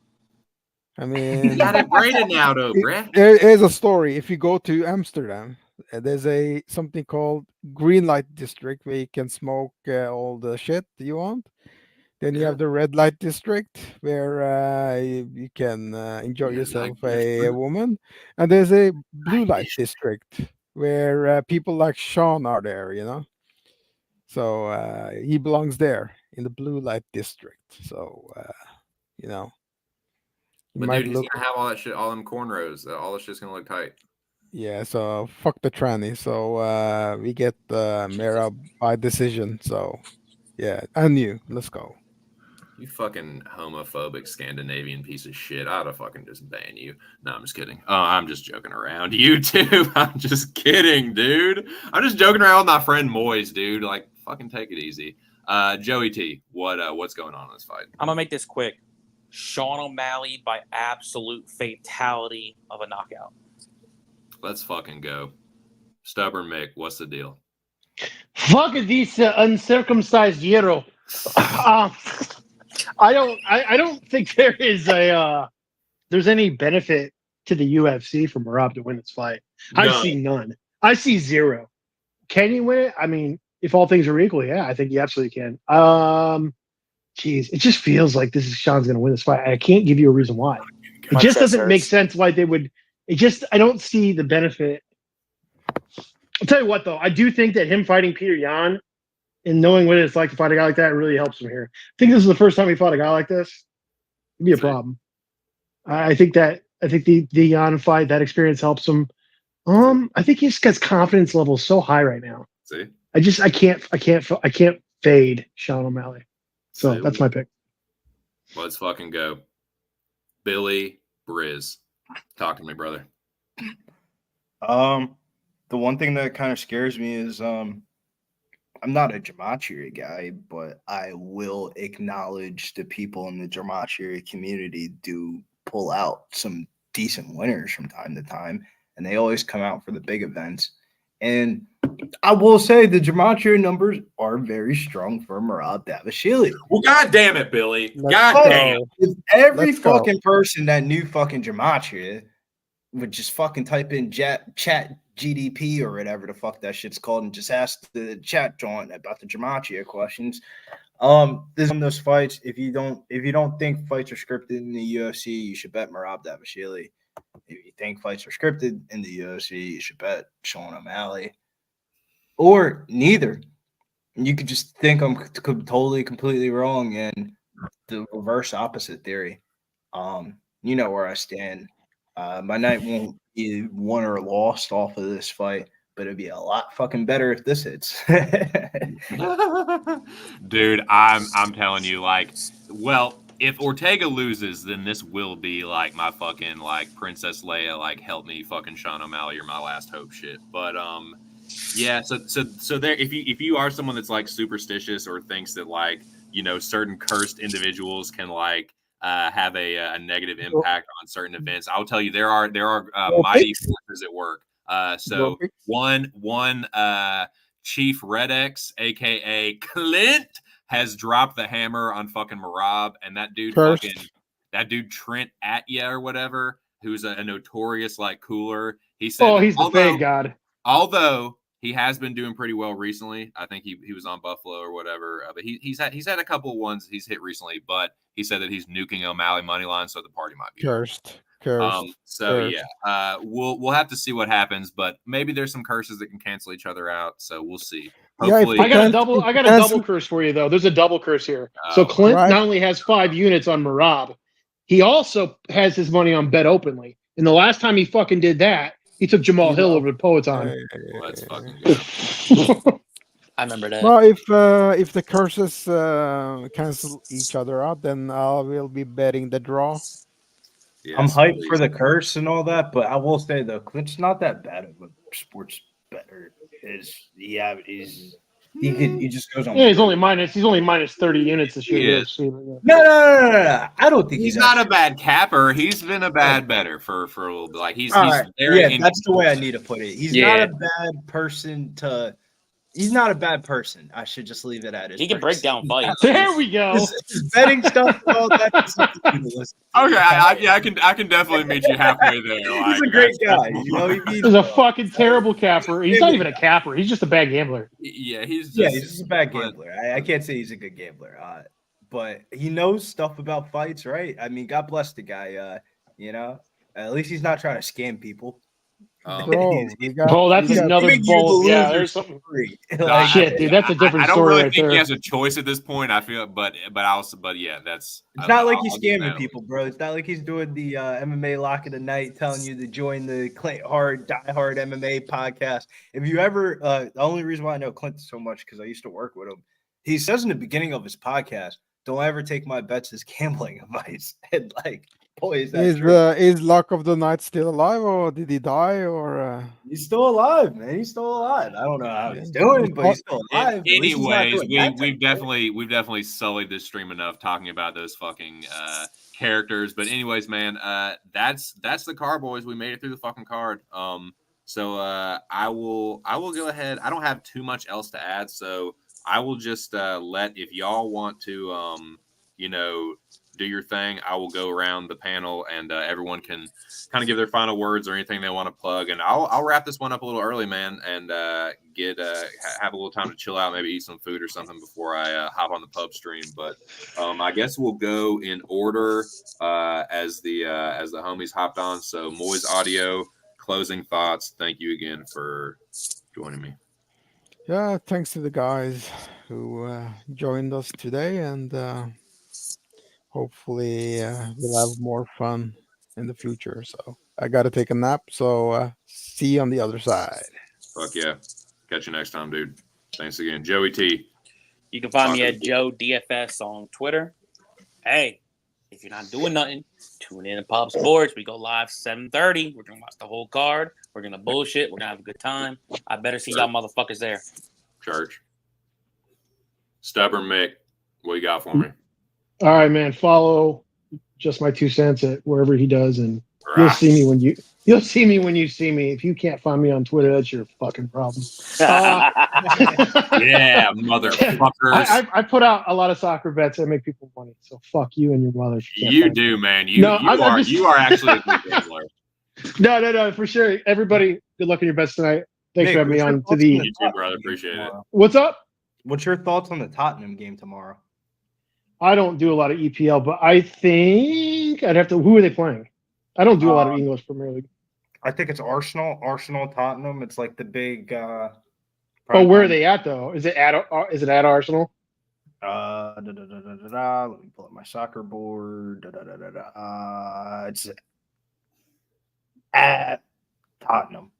I mean, you got it braided now, though, bruh. There's a story. If you go to Amsterdam, there's something called green light district where you can smoke all the shit you want. Then you have the red light district where you can enjoy yourself a woman, and there's a blue light district where people like Sean are there. So he belongs there in the blue light district. So He But might dude, he's look. gonna have all that shit, all them cornrows. All this shit's gonna look tight. Yeah, so fuck the tranny. So we get Mera by decision. So yeah, and you. Let's go. You fucking homophobic Scandinavian piece of shit. I'd have fucking just ban you. No, I'm just kidding. Oh, I'm just joking around. You too. I'm just kidding, dude. I'm just joking around with my friend Moiz, dude. Like, fucking take it easy. Joey T, what's going on in this fight? I'm gonna make this quick. Sean O'Malley by absolute fatality of a knockout. Let's fucking go. Stubborn Mick, what's the deal? Fuck this uncircumcised Euro. I don't think there's any benefit to the UFC for Merab to win this fight. I see none. I see zero. Can you win it? I mean, if all things are equal, yeah, I think you absolutely can. Jeez, it just feels like Sean's going to win this fight. I can't give you a reason why. It just doesn't make sense why they would. I don't see the benefit. I'll tell you what, though, I do think that him fighting Peter Yan and knowing what it's like to fight a guy like that really helps him here. I think this is the first time he fought a guy like this. It'd be a problem. I think the Yan fight, that experience helps him. I think his confidence level is so high right now. See? I can't fade Sean O'Malley. So that's my pick. Let's fucking go. Billy Briz. Talk to me, brother. The one thing that kind of scares me is I'm not a Gematria guy, but I will acknowledge the people in the Gematria community do pull out some decent winners from time to time, and they always come out for the big events. And I will say the Gematria numbers are very strong for Merab Davashvili. Well, god damn it, Billy. If every fucking person that knew fucking Gematria would just fucking type in chat GDP or whatever the fuck that shit's called and just ask the chat joint about the Gematria questions. This is one of those fights. If you don't think fights are scripted in the UFC, you should bet Merab Davashvili. If you think fights are scripted in the UFC, you should bet Sean O'Malley. Or neither. You could just think I'm totally, completely wrong and the reverse opposite theory. You know where I stand. My night won't be won or lost off of this fight, but it'd be a lot fucking better if this hits. Dude, I'm telling you, like, well, if Ortega loses, then this will be like my fucking like Princess Leia, like help me fucking Sean O'Malley, you're my last hope shit. But yeah, so there if you are someone that's like superstitious or thinks that like, you know, certain cursed individuals can like have a negative impact on certain events, I'll tell you there are mighty forces at work. So one Chief Red X, aka Clint, has dropped the hammer on fucking Merab, and that dude Trent Atya or whatever, who's a notorious like cooler. He said, he's the fake god. Although he has been doing pretty well recently. I think he was on Buffalo or whatever. But he's had a couple of ones he's hit recently. But he said that he's nuking O'Malley money line, so the party might be cursed. Yeah, we'll have to see what happens. But maybe there's some curses that can cancel each other out. So we'll see. Hopefully, I got a double curse for you though. There's a double curse here. So Clint not only has 5 units on Merab, he also has his money on Bet Openly. And the last time he fucking did that, he took Jamal Hill over to Poetan. Let's fucking go. I remember that. Well, if the curses cancel each other out, then I will be betting the draw. Yes, I'm hyped for the curse and all that, but I will say though, Clint's not that bad of a sports bettor. He just goes on. Yeah, he's only minus 30 units this year. No. I don't think he's not a bad capper. He's been a bad bettor for a little bit. Like he's very that's the way I need to put it. He's not a bad person to. He's not a bad person. I should just leave it at it. He can break down fights. There we go. His betting stuff. Well, that's something to listen to. Okay, I can definitely meet you halfway there. He's a great guy. You know, he's a fucking terrible capper. He's not even a capper. He's just a bad gambler. Yeah, he's just a bad gambler. I can't say he's a good gambler, but he knows stuff about fights, right? I mean, God bless the guy. You know, at least he's not trying to scam people. Bro, we got. Oh, that's we got- another Giving you the bold. Yeah, loser there's something. free. I- Shit, dude, that's a different I don't story really right think there. he has a choice at this point. I feel, but yeah, that's. It's not like he's I'll give him scamming that. people, bro. It's not like he's doing the MMA Lock of the Night, telling you to join the Clint Hard Die Hard MMA podcast. If you ever, the only reason why I know Clint so much because I used to work with him. He says in the beginning of his podcast, "Don't ever take my bets as gambling advice." And like, boy, is that true? Is Luck of the Night still alive, or did he die, or? He's still alive, man. He's still alive. I don't know how he's doing, but he's still alive. At least he's not Anyways, doing that type we've of definitely sullied this stream enough talking about those fucking characters. But anyways, man, that's the card, boys. We made it through the fucking card. So I will go ahead. I don't have too much else to add, so I will just let, if y'all want to do your thing, I will go around the panel and everyone can kind of give their final words or anything they want to plug. And I'll wrap this one up a little early, man, and have a little time to chill out, maybe eat some food or something before I hop on the pub stream. But I guess we'll go in order as the homies hopped on. So Moiz Audio, closing thoughts. Thank you again for joining me. Yeah, thanks to the guys who joined us today, and hopefully we'll have more fun in the future. So I got to take a nap. So see you on the other side. Fuck yeah. Catch you next time, dude. Thanks again. Joey T. You can find me at Joe DFS on Twitter. Hey, if you're not doing nothing, tune in to Pop Sports. We go live 7:30. We're gonna watch the whole card. We're gonna bullshit. We're gonna have a good time. I better see y'all motherfuckers there. Church. Stubborn Mick, what you got for me? All right, man. Follow Just My 2 Cents at wherever he does, and you'll Right. see me when you see me. If you can't find me on Twitter, that's your fucking problem. Yeah, motherfuckers. I put out a lot of soccer bets that make people money. So fuck you and your mother. if can't You find do, me. man. You are actually a good gambler. No, for sure. Everybody, good luck in your bets tonight. Thanks for having me on to the. You too, brother. Appreciate it. What's up? What's your thoughts on the Tottenham game tomorrow? I don't do a lot of EPL, but I think I'd have to. Who are they playing? I don't do a lot of English Premier League. I think it's Arsenal, Tottenham. It's like the big. Where are they at though? Is it at Arsenal? Let me pull up my soccer board. It's at Tottenham.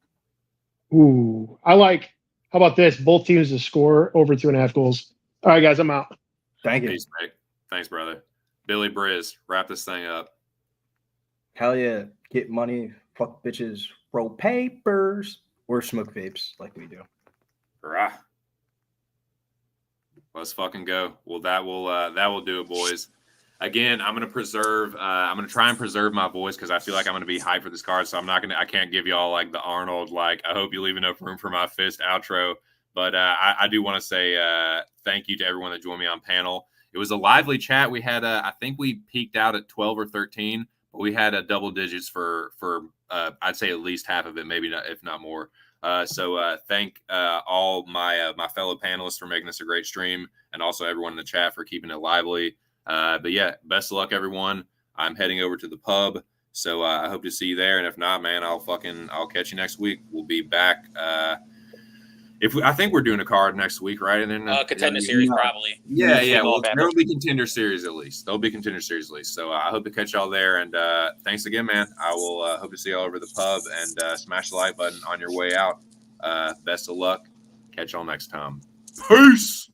Ooh, I like. How about this? Both teams to score over 2.5 goals. All right, guys, I'm out. Thank you. Peace, Mick. Thanks, brother. Billy Briz, wrap this thing up. Hell yeah. Get money, fuck bitches, roll papers, or smoke vapes like we do. Hurrah. Let's fucking go. Well, that will do it, boys. Again, I'm gonna try and preserve my voice because I feel like I'm gonna be hyped for this card. So I can't give y'all like the Arnold, like I hope you leave enough room for my fist outro. But I do want to say thank you to everyone that joined me on panel. It was a lively chat. We had I think we peaked out at 12 or 13, but we had double digits for I'd say at least half of it, maybe not, if not more. So thank all my fellow panelists for making this a great stream, and also everyone in the chat for keeping it lively. But yeah, best of luck, everyone. I'm heading over to the pub, so I hope to see you there. And if not, man, I'll catch you next week. We'll be back. I think we're doing a card next week, right? And then Contender series probably. Yeah. Well, there'll be contender series at least. So I hope to catch y'all there. And thanks again, man. I will hope to see y'all over the pub, and smash the like button on your way out. Best of luck. Catch y'all next time. Peace.